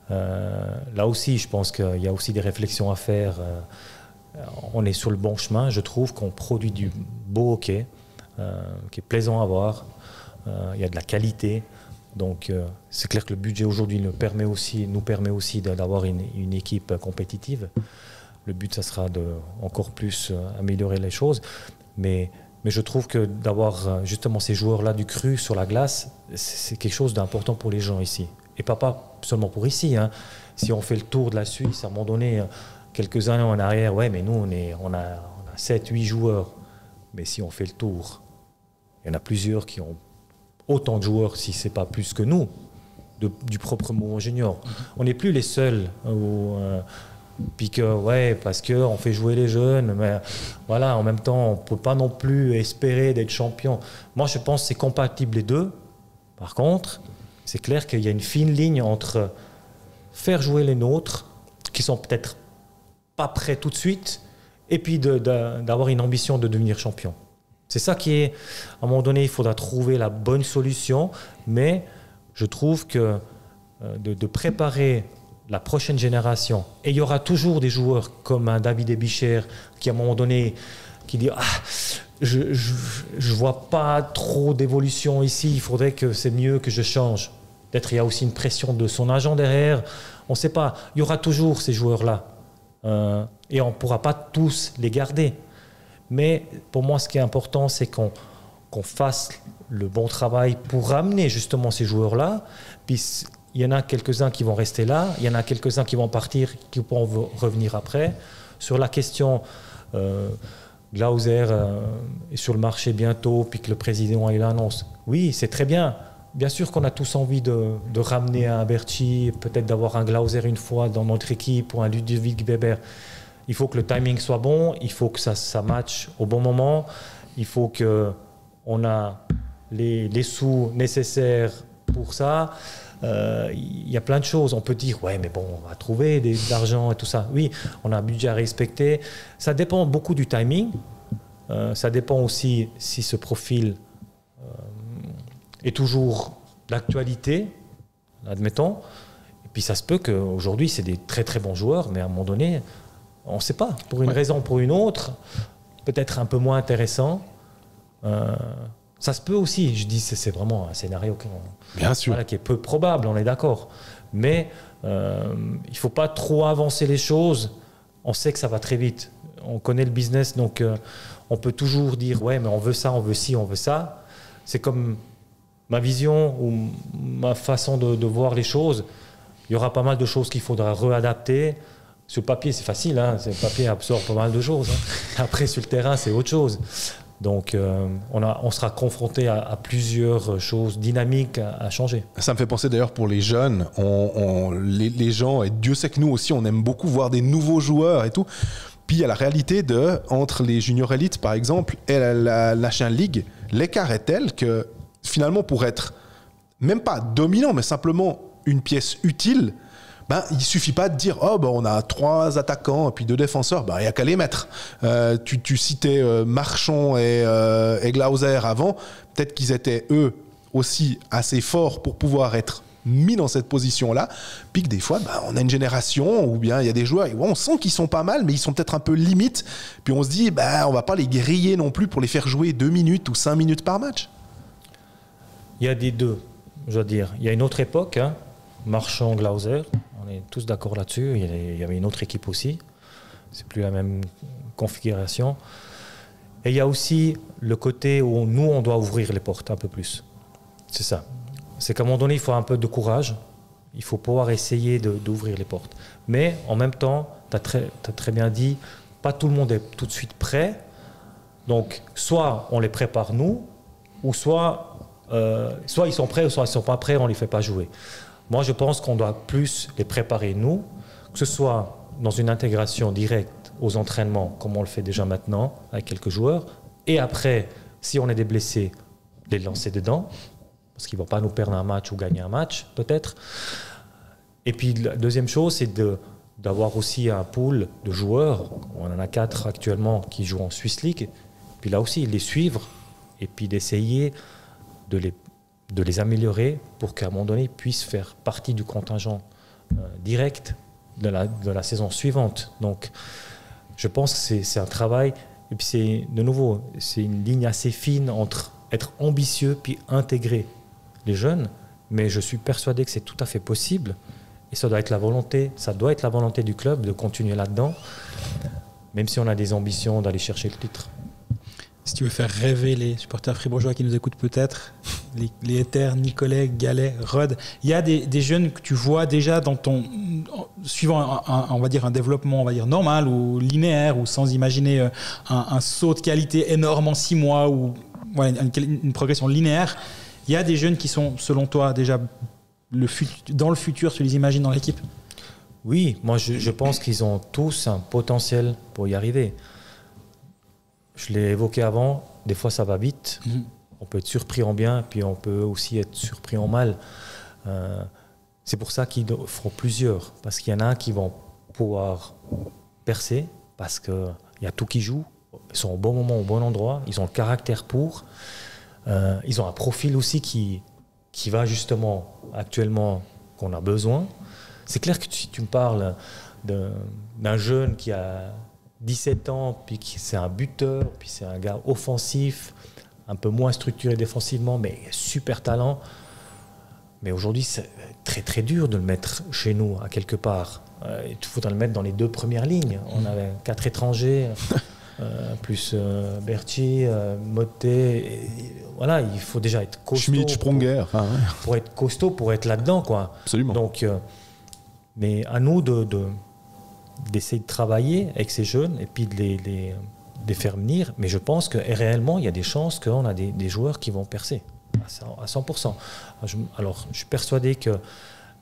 Là aussi, je pense qu'il y a aussi des réflexions à faire. On est sur le bon chemin. Je trouve qu'on produit du beau hockey qui est plaisant à voir. Il y a de la qualité. Donc, c'est clair que le budget aujourd'hui nous permet aussi d'avoir une équipe compétitive. Le but, ça sera de encore plus améliorer les choses. Mais je trouve que d'avoir justement ces joueurs-là du cru sur la glace, c'est quelque chose d'important pour les gens ici. Et pas seulement pour ici. Hein. Si on fait le tour de la Suisse, à un moment donné, quelques années en arrière, ouais, mais nous, on a 7-8 joueurs. Mais si on fait le tour, il y en a plusieurs qui ont autant de joueurs, si ce n'est pas plus que nous, du propre mouvement junior. On n'est plus les seuls Puis que, parce qu'on fait jouer les jeunes, mais voilà, en même temps, on ne peut pas non plus espérer d'être champion. Moi, je pense que c'est compatible les deux. Par contre, c'est clair qu'il y a une fine ligne entre faire jouer les nôtres, qui sont peut-être pas prêts tout de suite, et puis d'avoir une ambition de devenir champion. C'est ça qui est, à un moment donné, il faudra trouver la bonne solution, mais je trouve que de préparer la prochaine génération, et il y aura toujours des joueurs comme un David Ebicher qui, à un moment donné, qui dit je vois pas trop d'évolution ici, il faudrait que c'est mieux que je change. Peut-être il y a aussi une pression de son agent derrière, on ne sait pas. Il y aura toujours ces joueurs-là, et on ne pourra pas tous les garder. Mais pour moi, ce qui est important, c'est qu'on fasse le bon travail pour ramener justement ces joueurs-là. Puis il y en a quelques-uns qui vont rester là, il y en a quelques-uns qui vont partir, qui vont revenir après. Sur la question Glauser est sur le marché bientôt, puis que le président il annonce. Oui, c'est très bien. Bien sûr qu'on a tous envie de ramener un Berchi, peut-être d'avoir un Glauser une fois dans notre équipe ou un Ludovic Weber. Il faut que le timing soit bon, il faut que ça matche au bon moment, il faut qu'on a les sous nécessaires pour ça. Il y a plein de choses. On peut dire, ouais, mais bon, on va trouver de l'argent et tout ça. Oui, on a un budget à respecter. Ça dépend beaucoup du timing. Ça dépend aussi si ce profil est toujours d'actualité, admettons. Et puis ça se peut qu'aujourd'hui, c'est des très très bons joueurs, mais à un moment donné, on ne sait pas. Pour une raison ou pour une autre, peut-être un peu moins intéressant. Ça se peut aussi, je dis, c'est vraiment un scénario Bien sûr. Voilà, qui est peu probable, on est d'accord. Mais il ne faut pas trop avancer les choses. On sait que ça va très vite. On connaît le business, donc on peut toujours dire, ouais, mais on veut ça, on veut ci, on veut ça. C'est comme ma vision ou ma façon de voir les choses. Il y aura pas mal de choses qu'il faudra réadapter. Sur le papier, c'est facile, hein. Le papier absorbe pas mal de choses. Hein. Après, sur le terrain, c'est autre chose. Donc, on sera confronté à plusieurs choses dynamiques à changer. Ça me fait penser d'ailleurs pour les jeunes, les gens, et Dieu sait que nous aussi, on aime beaucoup voir des nouveaux joueurs et tout. Puis il y a la réalité entre les juniors élites, par exemple, et la National League, l'écart est tel que finalement, pour être même pas dominant, mais simplement une pièce utile, il ne suffit pas de dire on a 3 attaquants et puis 2 défenseurs, il n'y a qu'à les mettre. Tu citais Marchand et Glauser avant, peut-être qu'ils étaient eux aussi assez forts pour pouvoir être mis dans cette position-là, puis que des fois on a une génération ou bien il y a des joueurs, on sent qu'ils sont pas mal, mais ils sont peut-être un peu limites, puis on se dit on va pas les griller non plus pour les faire jouer 2 minutes ou 5 minutes par match. Il y a des deux, je dois dire. Il y a une autre époque, hein, Marchand, Glauser, on est tous d'accord là-dessus. Il y avait une autre équipe aussi. C'est plus la même configuration. Et il y a aussi le côté où nous, on doit ouvrir les portes un peu plus. C'est ça. C'est qu'à un moment donné, il faut un peu de courage. Il faut pouvoir essayer d'ouvrir les portes. Mais en même temps, tu as très bien dit, pas tout le monde est tout de suite prêt. Donc, soit on les prépare nous, ou soit ils sont prêts, ou soit ils ne sont pas prêts, on ne les fait pas jouer. Moi, je pense qu'on doit plus les préparer nous, que ce soit dans une intégration directe aux entraînements, comme on le fait déjà maintenant avec quelques joueurs, et après, si on est des blessés, les lancer dedans, parce qu'ils ne vont pas nous perdre un match ou gagner un match, peut-être. Et puis, la deuxième chose, c'est d'avoir aussi un pool de joueurs. On en a 4 actuellement qui jouent en Swiss League. Puis là aussi, les suivre et puis d'essayer de les améliorer pour qu'à un moment donné, ils puissent faire partie du contingent direct de la saison suivante. Donc, je pense que c'est un travail. Et puis, c'est une ligne assez fine entre être ambitieux puis intégrer les jeunes. Mais je suis persuadé que c'est tout à fait possible. Et ça doit être la volonté du club de continuer là-dedans, même si on a des ambitions d'aller chercher le titre. Si tu veux faire rêver les supporters fribourgeois qui nous écoutent peut-être, les Ether, Nicolet, Gallet, Rod, il y a des jeunes que tu vois déjà suivant on va dire un développement normal ou linéaire, ou sans imaginer un saut de qualité énorme en 6 mois, ou une progression linéaire. Il y a des jeunes qui sont, selon toi, déjà dans le futur, tu les imagines dans l'équipe? Oui, moi je pense qu'ils ont tous un potentiel pour y arriver. Je l'ai évoqué avant, des fois ça va vite. On peut être surpris en bien, puis on peut aussi être surpris en mal. C'est pour ça qu'ils feront plusieurs, parce qu'il y en a qui vont pouvoir percer, parce qu'il y a tout qui joue, ils sont au bon moment, au bon endroit, ils ont le caractère pour, ils ont un profil aussi qui va justement actuellement qu'on a besoin. C'est clair que si tu me parles d'un jeune qui a 17 ans, puis c'est un buteur, puis c'est un gars offensif, un peu moins structuré défensivement, mais super talent. Mais aujourd'hui, c'est très très dur de le mettre chez nous, à quelque part. Il faudra le mettre dans les 2 premières lignes. On avait 4 étrangers, plus Berti, Moté. Voilà, il faut déjà être costaud. Schmidt, Sprunger. Pour être costaud, pour être là-dedans, quoi. Absolument. Donc, mais à nous d'essayer de travailler avec ces jeunes et puis de les faire venir. Mais je pense que réellement, il y a des chances qu'on a des joueurs qui vont percer à 100%. Alors, je suis persuadé qu'il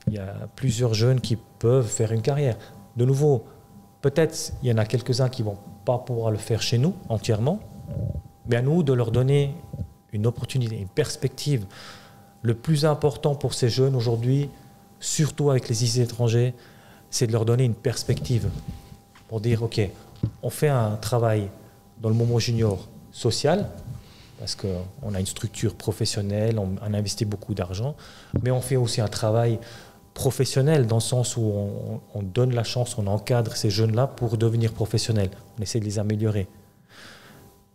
y a plusieurs jeunes qui peuvent faire une carrière. De nouveau, peut-être il y en a quelques-uns qui ne vont pas pouvoir le faire chez nous entièrement, mais à nous de leur donner une opportunité, une perspective. Le plus important pour ces jeunes aujourd'hui, surtout avec les étrangers, c'est de leur donner une perspective pour dire, OK, on fait un travail dans le Momo Junior social, parce qu'on a une structure professionnelle, on investit beaucoup d'argent, mais on fait aussi un travail professionnel dans le sens où on donne la chance, on encadre ces jeunes-là pour devenir professionnels. On essaie de les améliorer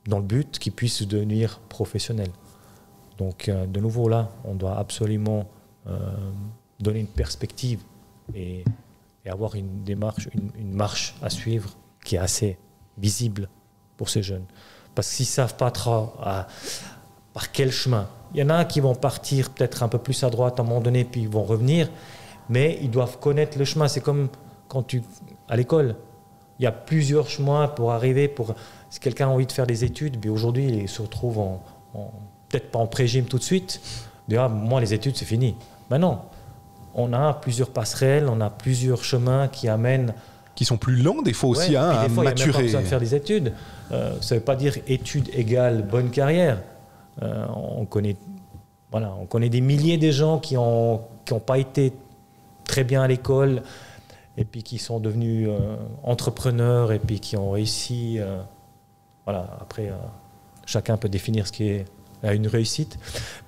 dans le but qu'ils puissent devenir professionnels. Donc, de nouveau, là, on doit absolument donner une perspective et avoir une démarche, une marche à suivre qui est assez visible pour ces jeunes. Parce qu'ils ne savent pas trop par quel chemin. Il y en a qui vont partir peut-être un peu plus à droite à un moment donné, puis ils vont revenir, mais ils doivent connaître le chemin. C'est comme quand à l'école, il y a plusieurs chemins pour arriver. Si quelqu'un a envie de faire des études, puis aujourd'hui, il se retrouve peut-être pas en pré-gym tout de suite. Déjà, moi, les études, c'est fini. Ben non. On a plusieurs passerelles, on a plusieurs chemins qui amènent... Qui sont plus longs des fois aussi, à des fois, maturer. Il n'y a même pas besoin de faire des études. Ça ne veut pas dire études égale bonne carrière. On connaît des milliers de gens qui n'ont pas été très bien à l'école et puis qui sont devenus entrepreneurs et puis qui ont réussi. Après, chacun peut définir ce qui est une réussite.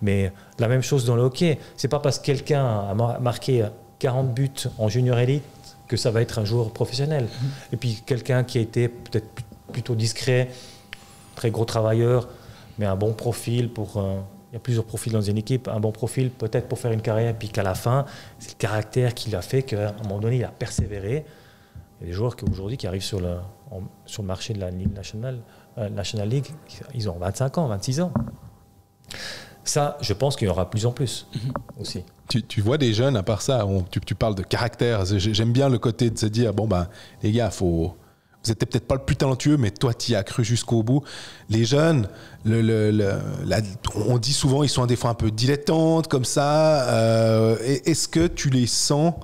Mais la même chose dans le hockey. Ce n'est pas parce que quelqu'un a marqué 40 buts en junior élite que ça va être un joueur professionnel. Et puis quelqu'un qui a été peut-être plutôt discret, très gros travailleur, mais un bon profil pour... il y a plusieurs profils dans une équipe, un bon profil peut-être pour faire une carrière, puis qu'à la fin, c'est le caractère qui l'a fait qu'à un moment donné, il a persévéré. Il y a des joueurs aujourd'hui qui arrivent sur le marché de la Ligue nationale, National League, ils ont 25 ans, 26 ans. Ça, je pense qu'il y aura de plus en plus aussi. Tu vois des jeunes, à part ça, tu parles de caractère. J'aime bien le côté de se dire, les gars, vous n'êtes peut-être pas le plus talentueux, mais toi, tu y as cru jusqu'au bout. Les jeunes, on dit souvent, ils sont des fois un peu dilettantes, comme ça. Est-ce que tu les sens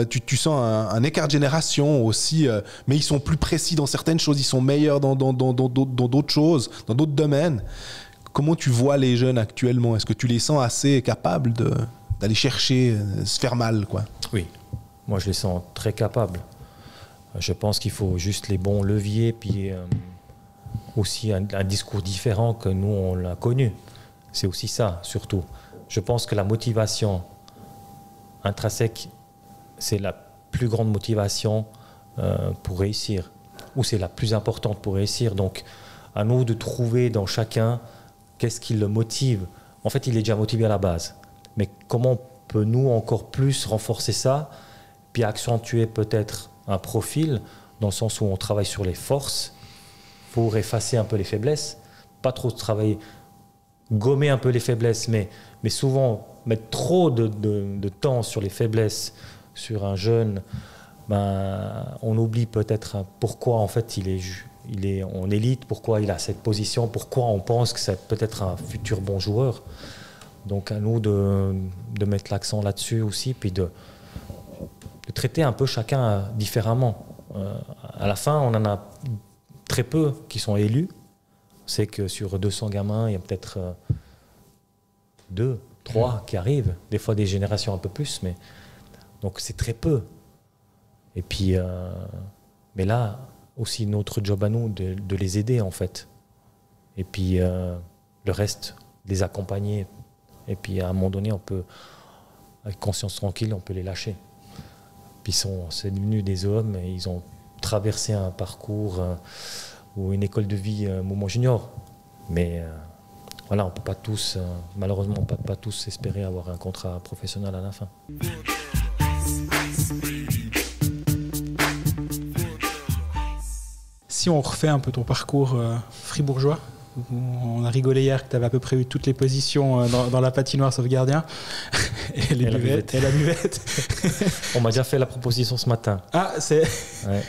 tu sens un écart de génération aussi, mais ils sont plus précis dans certaines choses, ils sont meilleurs dans d'autres choses, dans d'autres domaines. Comment tu vois les jeunes actuellement? Est-ce que tu les sens assez capables d'aller chercher, se faire mal, quoi? Oui, moi je les sens très capables. Je pense qu'il faut juste les bons leviers, puis aussi un discours différent que nous on l'a connu. C'est aussi ça, surtout. Je pense que la motivation intrinsèque, c'est la plus grande motivation pour réussir, ou c'est la plus importante pour réussir. Donc, à nous de trouver dans chacun qu'est-ce qui le motive. En fait, il est déjà motivé à la base. Mais comment peut-nous encore plus renforcer ça, puis accentuer peut-être un profil, dans le sens où on travaille sur les forces pour effacer un peu les faiblesses, pas trop travailler, gommer un peu les faiblesses, mais souvent mettre trop de temps sur les faiblesses, sur un jeune, on oublie peut-être pourquoi en fait il est en élite, pourquoi il a cette position, pourquoi on pense que c'est peut-être un futur bon joueur. Donc à nous de mettre l'accent là-dessus aussi, puis traiter un peu chacun différemment. À la fin, on en a très peu qui sont élus. On sait que sur 200 gamins, il y a peut-être 2, 3 qui arrivent. Des fois, des générations un peu plus, mais donc c'est très peu. Et puis, mais là, aussi notre job à nous de les aider en fait. Et puis le reste, les accompagner. Et puis à un moment donné, on peut, avec conscience tranquille, on peut les lâcher. Puis c'est devenu des hommes et ils ont traversé un parcours ou une école de vie Mouvement Junior. Mais voilà, on peut pas tous, malheureusement, on peut pas tous espérer avoir un contrat professionnel à la fin. Si on refait un peu ton parcours fribourgeois, on a rigolé hier que tu avais à peu près eu toutes les positions dans la patinoire sauf gardien. Et la buvette. On m'a déjà fait la proposition ce matin. Ah, c'est... Ouais.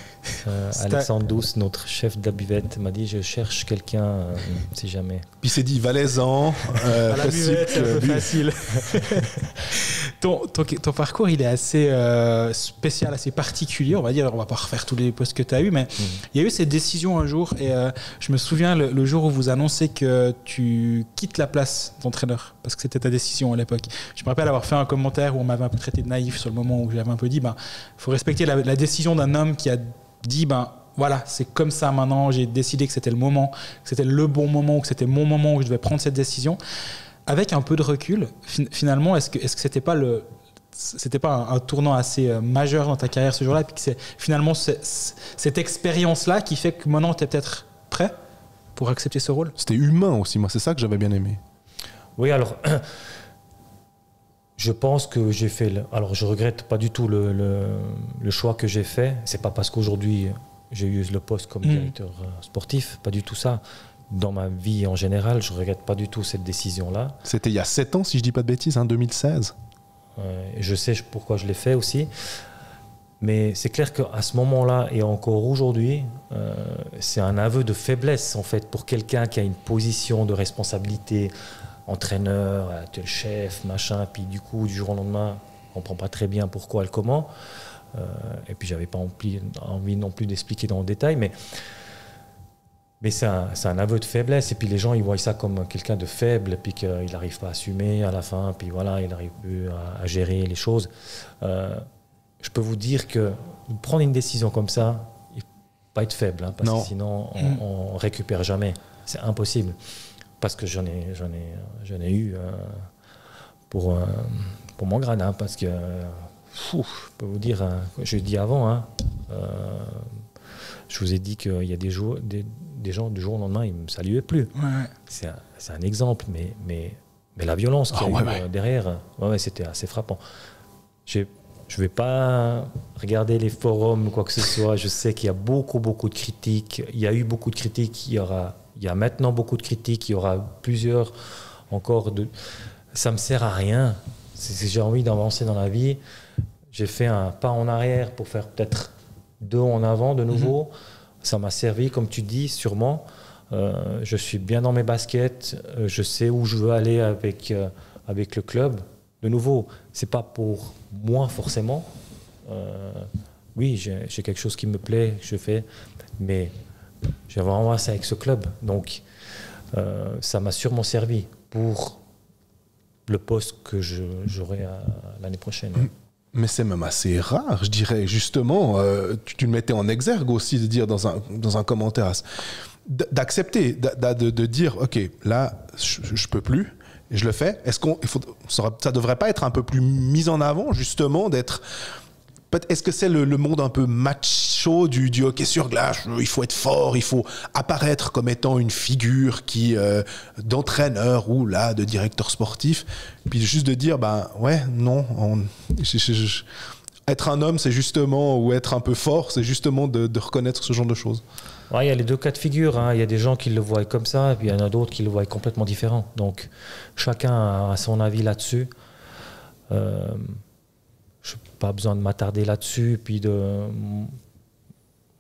Alexandre Douce, notre chef de la buvette, m'a dit je cherche quelqu'un si jamais. Puis il s'est dit valaisan, à la buvette, c'est un peu facile. Ton parcours, il est assez spécial, assez particulier, on va dire. On va pas refaire tous les postes que tu as eu, mais il y a eu cette décision un jour et je me souviens le jour où vous annoncez que tu quittes la place d'entraîneur parce que c'était ta décision à l'époque. Je me rappelle avoir fait un commentaire où on m'avait un peu traité de naïf sur le moment où j'avais un peu dit faut respecter la décision d'un homme qui a dit voilà, c'est comme ça maintenant, j'ai décidé que c'était le moment, que c'était le bon moment, que c'était mon moment où je devais prendre cette décision. Avec un peu de recul, finalement, est-ce que c'était pas un tournant assez majeur dans ta carrière ce jour-là, et puis que c'est finalement cette expérience-là qui fait que maintenant tu es peut-être prêt pour accepter ce rôle? C'était humain aussi, moi, c'est ça que j'avais bien aimé. Oui, alors je pense que j'ai fait... Alors, je regrette pas du tout le choix que j'ai fait. C'est pas parce qu'aujourd'hui, j'ai eu le poste comme directeur sportif, pas du tout ça. Dans ma vie en général, je regrette pas du tout cette décision-là. C'était il y a 7 ans, si je dis pas de bêtises, 2016. Je sais pourquoi je l'ai fait aussi. Mais c'est clair qu'à ce moment-là, et encore aujourd'hui, c'est un aveu de faiblesse, en fait, pour quelqu'un qui a une position de responsabilité, entraîneur, chef, machin, puis du coup, du jour au lendemain, on ne comprend pas très bien pourquoi et comment. Et puis, j'avais pas envie non plus d'expliquer dans le détail, mais c'est un aveu de faiblesse. Et puis, les gens, ils voient ça comme quelqu'un de faible, et puis qu'il n'arrive pas à assumer à la fin, puis voilà, il n'arrive plus à gérer les choses. Je peux vous dire que prendre une décision comme ça, il ne faut pas être faible, parce que sinon, on ne récupère jamais. C'est impossible. Parce que j'en ai eu pour mon grade, parce que je peux vous dire, je l'ai dit avant, je vous ai dit qu'il y a des gens du jour au lendemain, ils ne me saluaient plus. Ouais. C'est un exemple, mais la violence qu'il y a eu derrière, c'était assez frappant. Je ne vais pas regarder les forums ou quoi que ce soit. Je sais qu'il y a beaucoup de critiques. Il y a eu beaucoup de critiques. Il y a maintenant beaucoup de critiques. Il y aura plusieurs encore. Ça ne me sert à rien. Si j'ai envie d'avancer dans la vie, j'ai fait un pas en arrière pour faire peut-être 2 en avant de nouveau. Ça m'a servi, comme tu dis, sûrement. Je suis bien dans mes baskets. Je sais où je veux aller avec le club. De nouveau, ce n'est pas pour moi forcément. Oui, j'ai quelque chose qui me plaît, que je fais, mais j'ai vraiment ça avec ce club. Donc, ça m'a sûrement servi pour le poste que j'aurai l'année prochaine. Mais c'est même assez rare, je dirais, justement. Tu le mettais en exergue aussi, de dire dans un commentaire, d'accepter, de dire, OK, là, je peux plus. Je le fais. Ça devrait pas être un peu plus mis en avant, justement, d'être... Est-ce que c'est le monde un peu macho du hockey sur glace? Il faut être fort, il faut apparaître comme étant une figure d'entraîneur ou là, de directeur sportif. Puis juste de dire, être un homme, c'est justement, ou être un peu fort, c'est justement de reconnaître ce genre de choses. Ouais, il y a les 2 cas de figure. Il y a des gens qui le voient comme ça, et puis il y en a d'autres qui le voient complètement différent. Donc, chacun a son avis là-dessus. Je n'ai pas besoin de m'attarder là-dessus. Puis moi,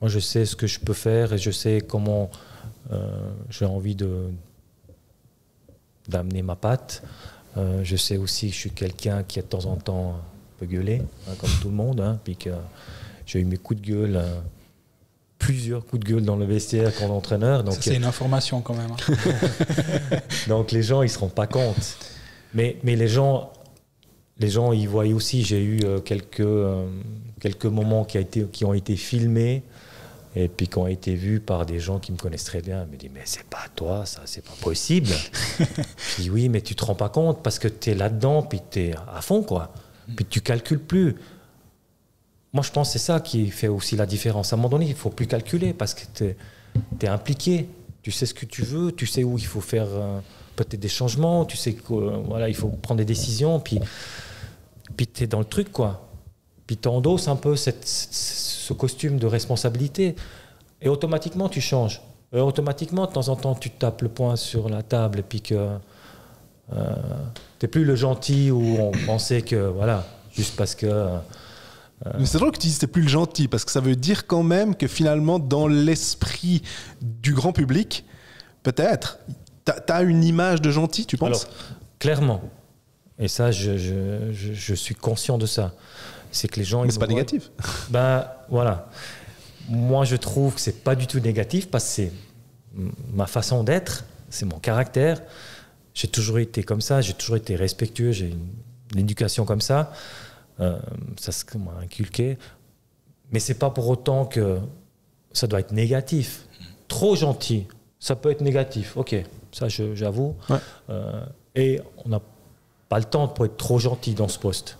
je sais ce que je peux faire et je sais comment j'ai envie d'amener ma patte. Je sais aussi que je suis quelqu'un qui, de temps en temps, peu gueuler, comme tout le monde, puis que j'ai eu mes coups de gueule, plusieurs coups de gueule dans le vestiaire quand entraîneur. Donc, c'est une information quand même. Donc les gens, ils ne se rendent pas compte. Mais les gens, ils voient aussi, j'ai eu quelques moments qui ont été filmés et puis qui ont été vus par des gens qui me connaissent très bien. Ils me disent, mais c'est pas toi, ça, c'est pas possible. Je dis, oui, mais tu te rends pas compte parce que tu es là-dedans, puis tu es à fond, quoi. Puis tu calcules plus. Moi, je pense que c'est ça qui fait aussi la différence. À un moment donné, il ne faut plus calculer parce que tu es impliqué. Tu sais ce que tu veux, tu sais où il faut faire peut-être des changements, tu sais qu'il faut prendre des décisions, puis tu es dans le truc, quoi. Puis tu endosses un peu ce costume de responsabilité et automatiquement, tu changes. Et automatiquement, de temps en temps, tu tapes le poing sur la table et puis que tu n'es plus le gentil où on pensait que, voilà, juste parce que... Mais c'est drôle que tu dises que t'es plus le gentil, parce que ça veut dire quand même que finalement, dans l'esprit du grand public, peut-être, t'as une image de gentil, tu penses? Alors, clairement. Et ça, je suis conscient de ça. C'est que les gens... Mais c'est pas négatif. Ben, voilà. Moi, je trouve que c'est pas du tout négatif, parce que c'est ma façon d'être, c'est mon caractère. J'ai toujours été comme ça, j'ai toujours été respectueux, j'ai une éducation comme ça. Ça ce qu'on m'a inculqué, mais c'est pas pour autant que ça doit être négatif. Trop gentil, ça peut être négatif, ok, ça j'avoue. Ouais. Et on n'a pas le temps pour être trop gentil dans ce poste,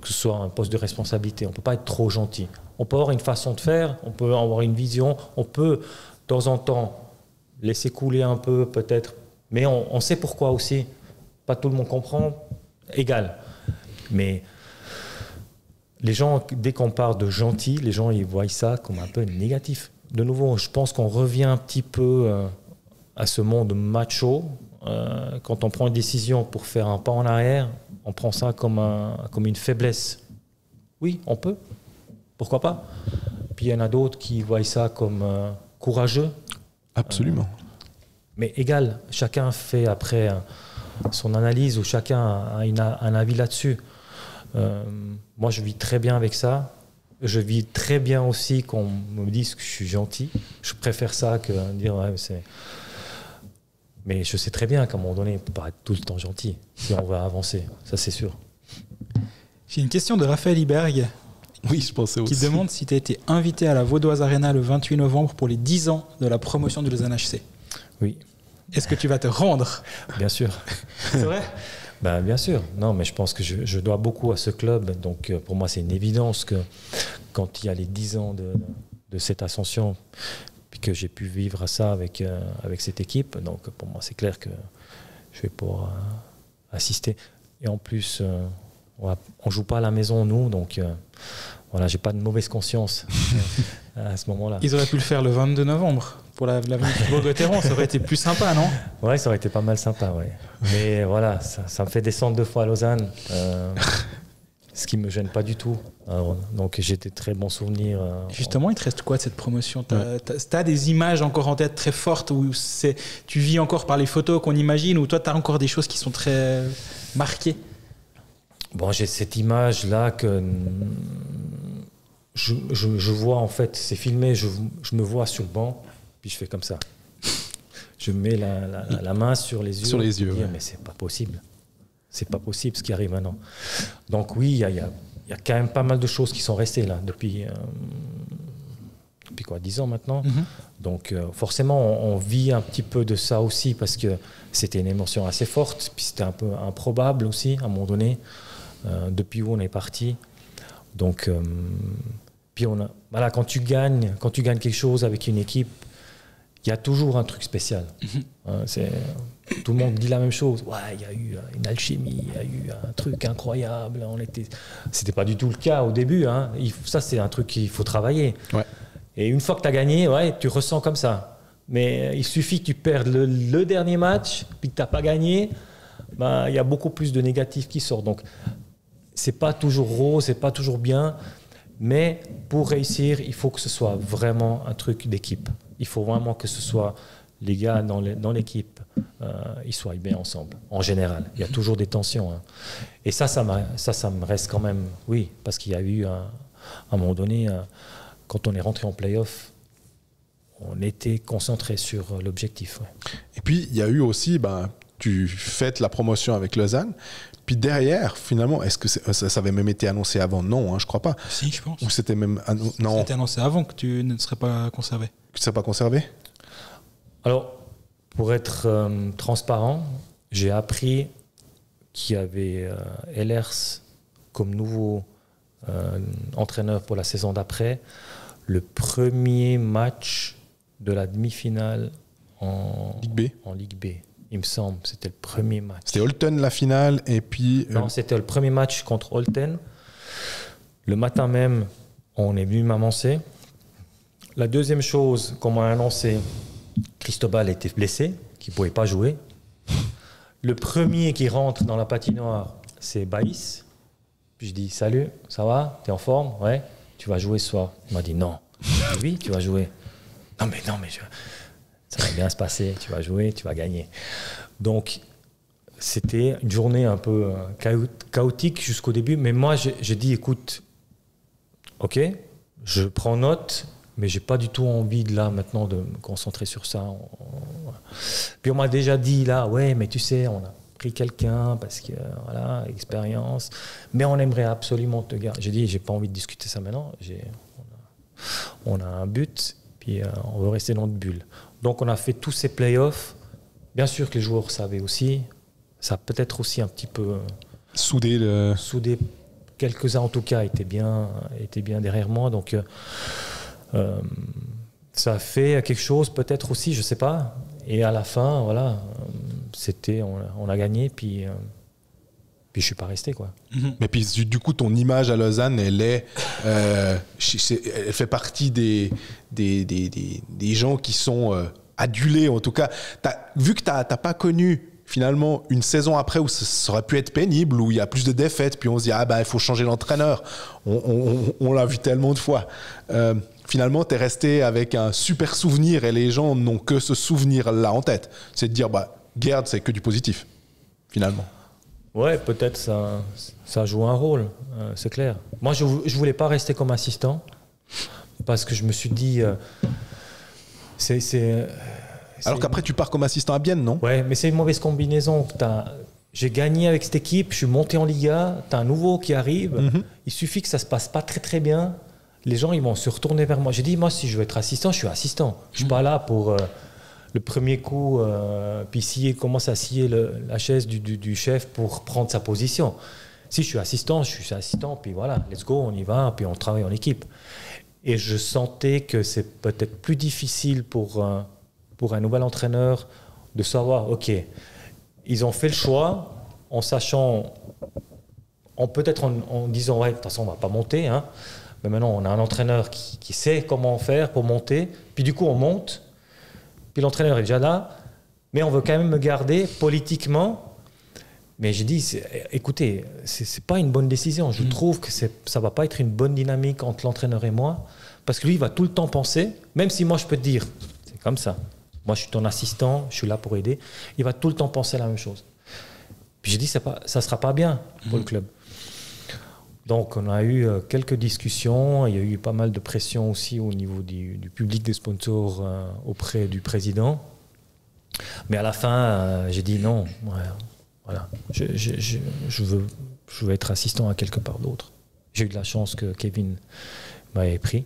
que ce soit un poste de responsabilité. On peut pas être trop gentil. On peut avoir une façon de faire, on peut avoir une vision, on peut de temps en temps laisser couler un peu peut-être, mais on sait pourquoi aussi. Pas tout le monde comprend, égal. Mais les gens, dès qu'on parle de gentil, les gens ils voient ça comme un peu négatif. De nouveau, je pense qu'on revient un petit peu à ce monde macho. Quand on prend une décision pour faire un pas en arrière, on prend ça comme une faiblesse. Oui, on peut. Pourquoi pas? Puis il y en a d'autres qui voient ça comme courageux. Absolument. Mais égal, chacun fait après son analyse ou chacun a un avis là-dessus. Moi, je vis très bien avec ça. Je vis très bien aussi qu'on me dise que je suis gentil. Je préfère ça que dire ouais, c'est. Mais je sais très bien qu'à un moment donné, on ne peut pas être tout le temps gentil si on va avancer. Ça, c'est sûr. J'ai une question de Raphaël Iberg. Oui, je pensais aussi. Qui demande si tu as été invité à la Vaudoise Arena le 28 novembre pour les 10 ans de la promotion du Lausanne HC. Oui. Est-ce que tu vas te rendre? Bien sûr. C'est vrai? Ben, bien sûr. Non, mais je pense que je dois beaucoup à ce club. Donc, pour moi, c'est une évidence que quand il y a les 10 ans de cette ascension, puis que j'ai pu vivre ça avec cette équipe, donc pour moi, c'est clair que je vais pouvoir assister. Et en plus, on ne joue pas à la maison, nous. Donc, voilà, j'ai pas de mauvaise conscience à ce moment-là. Ils auraient pu le faire le 22 novembre. Pour l'avenue du Bourg-Gotteron, ça aurait été plus sympa, non? Ouais, ça aurait été pas mal sympa, ouais. Mais voilà, ça me fait descendre 2 fois à Lausanne, ce qui me gêne pas du tout. Alors, donc j'ai des très bons souvenirs. Justement, il te reste quoi de cette promotion? T'as des images encore en tête très fortes où tu vis encore par les photos qu'on imagine, ou toi t'as encore des choses qui sont très marquées? Bon, j'ai cette image-là que je vois, en fait, c'est filmé, je me vois sur le banc. Puis je fais comme ça. Je mets la main sur les yeux. Sur les yeux, dire, mais c'est pas possible. C'est pas possible ce qui arrive maintenant. Donc oui, il y a quand même pas mal de choses qui sont restées là depuis quoi, 10 ans maintenant. Mm-hmm. Donc forcément, on vit un petit peu de ça aussi parce que c'était une émotion assez forte. Puis c'était un peu improbable aussi à un moment donné, depuis où on est parti. Donc puis voilà, quand tu gagnes quelque chose avec une équipe, il y a toujours un truc spécial. Tout le monde dit la même chose. Ouais, il y a eu une alchimie, il y a eu un truc incroyable. C'était pas du tout le cas au début. Hein. Ça, c'est un truc qu'il faut travailler. Ouais. Et une fois que tu as gagné, ouais, tu ressens comme ça. Mais il suffit que tu perdes le dernier match, puis que tu n'as pas gagné, ben, il y a beaucoup plus de négatifs qui sortent. Donc, c'est pas toujours rose, c'est pas toujours bien. Mais pour réussir, il faut que ce soit vraiment un truc d'équipe. Il faut vraiment que ce soit les gars dans l'équipe ils soient bien ensemble, en général. Il y a toujours des tensions. Hein. Et ça me reste quand même, oui, parce qu'il y a eu, à un moment donné, quand on est rentré en play-off, on était concentré sur l'objectif. Ouais. Et puis, il y a eu aussi, tu fêtes la promotion avec Lausanne, puis derrière, finalement, est-ce que ça avait même été annoncé avant? Non, hein, je crois pas. Si, je pense. Ou c'était même... non. C'était annoncé avant que tu ne serais pas conservé. Que tu ne serais pas conservé? Alors, pour être transparent, j'ai appris qu'il y avait Ehlers comme nouveau entraîneur pour la saison d'après. Le premier match de la demi-finale en Ligue B. Il me semble, c'était le premier match. C'était Holton la finale et puis... Non, c'était le premier match contre Holton. Le matin même, on est venu m'annoncer. La deuxième chose qu'on m'a annoncé, Cristobal était blessé, qu'il ne pouvait pas jouer. Le premier qui rentre dans la patinoire, c'est Baïs. Puis je dis, salut, ça va? T'es en forme? Ouais. Tu vas jouer ce soir? Il m'a dit, non. Je dis, oui, tu vas jouer. Non, mais ça va bien se passer. Tu vas jouer, tu vas gagner. Donc, c'était une journée un peu chaotique jusqu'au début. Mais moi, j'ai dit, écoute, ok, je prends note, mais j'ai pas du tout envie de là maintenant de me concentrer sur ça. Puis on m'a déjà dit là, ouais, mais tu sais, on a pris quelqu'un parce que voilà, expérience, mais on aimerait absolument te garder. J'ai dit, j'ai pas envie de discuter ça maintenant. On a un but, puis on veut rester dans notre bulle. Donc on a fait tous ces playoffs. Bien sûr que les joueurs savaient aussi. Ça a peut-être aussi un petit peu soudé. Quelques-uns en tout cas étaient bien derrière moi. Donc ça a fait quelque chose peut-être aussi, je sais pas. Et à la fin, voilà, on a gagné, puis je suis pas resté, quoi. Mais puis du coup, ton image à Lausanne, elle fait partie des gens qui sont adulés. En tout cas, vu que t'as pas connu finalement une saison après où ça aurait pu être pénible, où il y a plus de défaites, puis on se dit il faut changer l'entraîneur. On l'a vu tellement de fois. Finalement, tu es resté avec un super souvenir et les gens n'ont que ce souvenir-là en tête. C'est de dire, Gerd, c'est que du positif, finalement. Ouais, peut-être ça joue un rôle, c'est clair. Moi, je ne voulais pas rester comme assistant parce que je me suis dit... Alors qu'après, tu pars comme assistant à Bienne, non? Ouais, mais c'est une mauvaise combinaison. J'ai gagné avec cette équipe, je suis monté en Liga, tu as un nouveau qui arrive, il suffit que ça ne se passe pas très très bien. Les gens, ils vont se retourner vers moi. J'ai dit, moi, si je veux être assistant, je suis assistant. Je ne suis pas là pour le premier coup, puis commence à scier la chaise du chef pour prendre sa position. Si je suis assistant, puis voilà, let's go, on y va, puis on travaille en équipe. Et je sentais que c'est peut-être plus difficile pour un nouvel entraîneur de savoir, ok, ils ont fait le choix en sachant, peut-être en disant, ouais, de toute façon, on ne va pas monter, hein. Mais maintenant, on a un entraîneur qui sait comment faire pour monter. Puis du coup, on monte. Puis l'entraîneur est déjà là. Mais on veut quand même me garder politiquement. Mais j'ai dit, écoutez, c'est pas une bonne décision. Je trouve que ça va pas être une bonne dynamique entre l'entraîneur et moi. Parce que lui, il va tout le temps penser, même si moi, je peux te dire, c'est comme ça. Moi, je suis ton assistant, je suis là pour aider. Il va tout le temps penser la même chose. Puis j'ai dit, ça sera pas bien pour le club. Donc, on a eu quelques discussions. Il y a eu pas mal de pression aussi au niveau du public, des sponsors auprès du président. Mais à la fin, j'ai dit non. Voilà. Je veux être assistant à quelque part d'autre. J'ai eu de la chance que Kevin m'avait pris.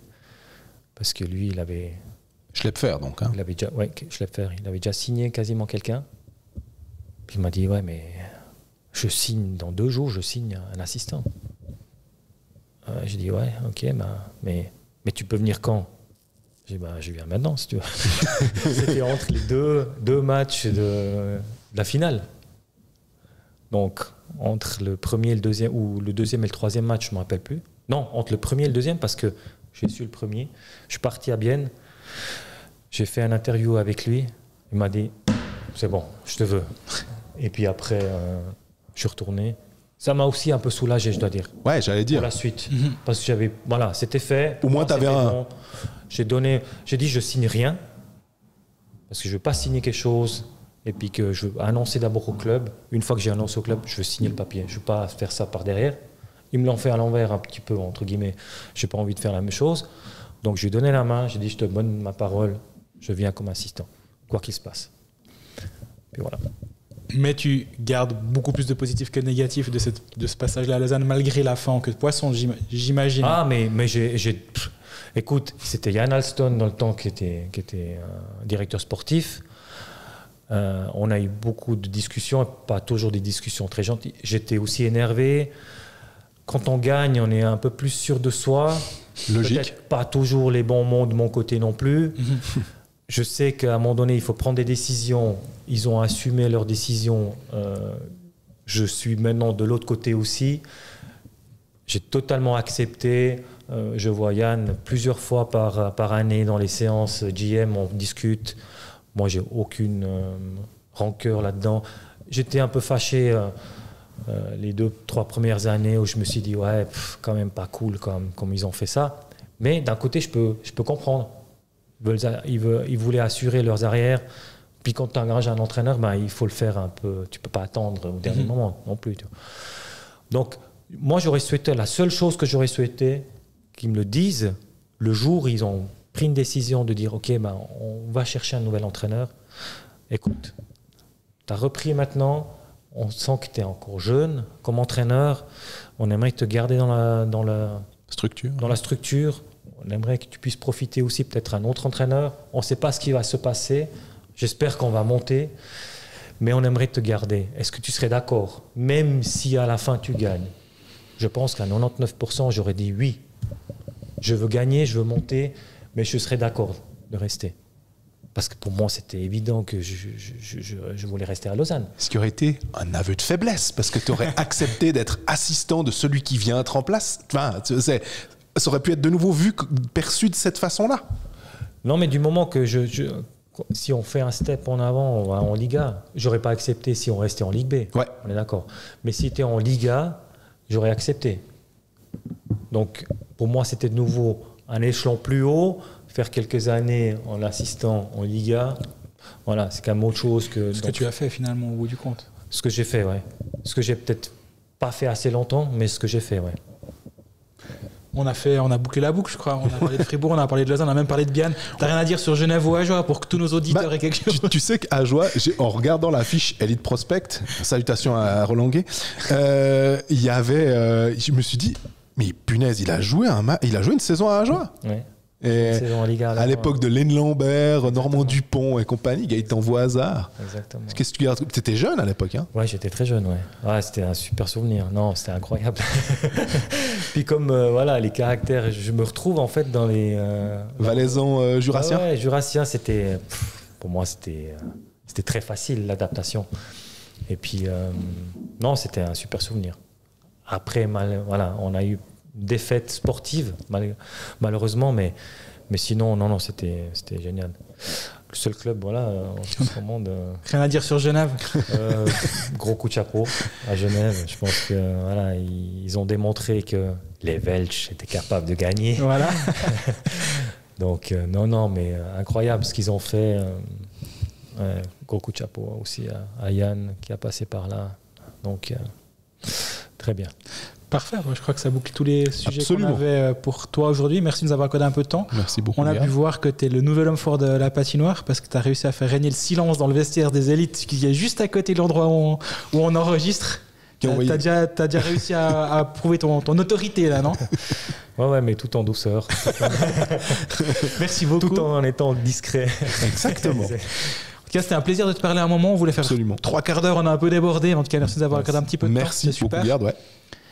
Parce que lui, il avait... Schlepfer, donc. Hein. Schlepfer. Il avait déjà signé quasiment quelqu'un. Puis il m'a dit, ouais, mais je signe dans 2 jours, je signe un assistant. J'ai dit, ouais, ok, mais tu peux venir quand? J'ai dit, je viens maintenant, si tu veux. C'était entre les deux matchs de la finale. Donc, entre le premier et le deuxième, ou le deuxième et le troisième match, je ne me rappelle plus. Non, entre le premier et le deuxième, parce que j'ai su le premier. Je suis parti à Bienne. J'ai fait un interview avec lui. Il m'a dit, c'est bon, je te veux. Et puis après, je suis retourné. Ça m'a aussi un peu soulagé, je dois dire. Ouais, j'allais dire. Pour la suite. Parce que c'était fait. Au moins, tu avais un... Bon. J'ai dit, je signe rien. Parce que je ne veux pas signer quelque chose et puis que je veux annoncer d'abord au club. Une fois que j'ai annoncé au club, je veux signer le papier. Je ne veux pas faire ça par derrière. Ils me l'ont fait à l'envers un petit peu, entre guillemets. Je n'ai pas envie de faire la même chose. Donc je lui ai donné la main, j'ai dit je te donne ma parole, je viens comme assistant, quoi qu'il se passe. Puis voilà. Mais tu gardes beaucoup plus de positif que de négatif de ce passage-là à Lausanne, malgré la fin que de Poisson, j'imagine. Ah, mais écoute, c'était Yann Alston dans le temps qui était directeur sportif. On a eu beaucoup de discussions, pas toujours des discussions très gentilles. J'étais aussi énervé. Quand on gagne, on est un peu plus sûr de soi. Logique. Peut-être pas toujours les bons mots de mon côté non plus. Je sais qu'à un moment donné, il faut prendre des décisions. Ils ont assumé leurs décisions. Je suis maintenant de l'autre côté aussi. J'ai totalement accepté. Je vois Yann plusieurs fois par année dans les séances GM, on discute. Moi, j'ai aucune rancœur là-dedans. J'étais un peu fâché les 2-3 premières années où je me suis dit ouais, quand même pas cool comme ils ont fait ça. Mais d'un côté, je peux comprendre. Ils voulaient assurer leurs arrières. Puis quand tu engages un entraîneur, il faut le faire un peu. Tu peux pas attendre au dernier moment non plus. Donc moi, j'aurais souhaité, la seule chose que j'aurais souhaité qu'ils me le disent le jour où ils ont pris une décision de dire ok, on va chercher un nouvel entraîneur. Écoute, tu as repris maintenant. On sent que tu es encore jeune comme entraîneur. On aimerait te garder dans la structure. On aimerait que tu puisses profiter aussi peut-être un autre entraîneur. On ne sait pas ce qui va se passer. J'espère qu'on va monter. Mais on aimerait te garder. Est-ce que tu serais d'accord? Même si à la fin tu gagnes. Je pense qu'à 99%, j'aurais dit oui. Je veux gagner, je veux monter, mais je serais d'accord de rester. Parce que pour moi, c'était évident que je voulais rester à Lausanne. Ce qui aurait été un aveu de faiblesse, parce que tu aurais accepté d'être assistant de celui qui vient être en place. Enfin, ça aurait pu être de nouveau perçu de cette façon-là. Non, mais du moment que si on fait un step en avant, on va en Liga. J'aurais pas accepté si on restait en Ligue B. Ouais. On est d'accord. Mais si tu es en Liga, j'aurais accepté. Donc, pour moi, c'était de nouveau un échelon plus haut. Faire quelques années en assistant en Liga, voilà, c'est quand même autre chose que... Ce que tu as fait finalement au bout du compte. Ce que j'ai fait, ouais. Ce que j'ai peut-être pas fait assez longtemps, mais ce que j'ai fait, ouais. On a bouclé la boucle, je crois. On a parlé de Fribourg, on a parlé de Lausanne, on a même parlé de Bienne. T'as rien à dire sur Genève ou Ajoie pour que tous nos auditeurs aient quelque chose? Tu sais qu'Ajoie, en regardant la fiche Elite Prospect, salutations à Roland Gué, il y avait... je me suis dit, mais punaise, il a joué une saison à Ajoie. Ouais. Et à l'époque de Lane Lambert, Normand Dupont et compagnie, Gaëtan Voisard. Exactement. Qu'est-ce que tu gardes? T'étais jeune à l'époque, hein? Ouais, j'étais très jeune, ouais. Ouais, c'était un super souvenir. Non, c'était incroyable. Puis comme les caractères, je me retrouve en fait dans les Valaisans jurassiens. Ouais, jurassiens, c'était pour moi c'était très facile l'adaptation. Et puis non, c'était un super souvenir. Après, on a eu défaite sportive malheureusement, mais sinon non, c'était génial. Le seul club en ce moment rien à dire sur Genève. Gros coup de chapeau à Genève. Je pense que ils ont démontré que les Welsh étaient capables de gagner. Voilà. Donc non, mais incroyable ce qu'ils ont fait. Gros coup de chapeau aussi à Yann qui a passé par là. Donc très bien. Parfait, je crois que ça boucle tous les sujets Absolument. qu'on avait pour toi aujourd'hui. Merci de nous avoir accordé un peu de temps. Merci beaucoup. On a pu voir que tu es le nouvel homme fort de la patinoire parce que tu as réussi à faire régner le silence dans le vestiaire des élites qui est juste à côté de l'endroit où on enregistre. Tu as déjà réussi à prouver ton autorité là, non? Ouais, mais tout en douceur. Merci beaucoup. Tout en étant discret. Exactement. En tout cas, c'était un plaisir de te parler à un moment. On voulait faire 3 quarts d'heure, on a un peu débordé. En tout cas, merci d'avoir accordé un petit peu de temps. Merci beaucoup, Gerd, ouais.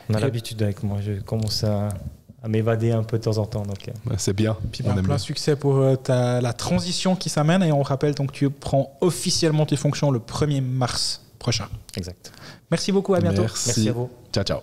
On a l'habitude avec moi, je commence à m'évader un peu de temps en temps. Donc. C'est bien. Puis plein succès pour la transition qui s'amène. Et on rappelle donc que tu prends officiellement tes fonctions le 1er mars prochain. Exact. Merci beaucoup, à bientôt. Merci à vous. Ciao.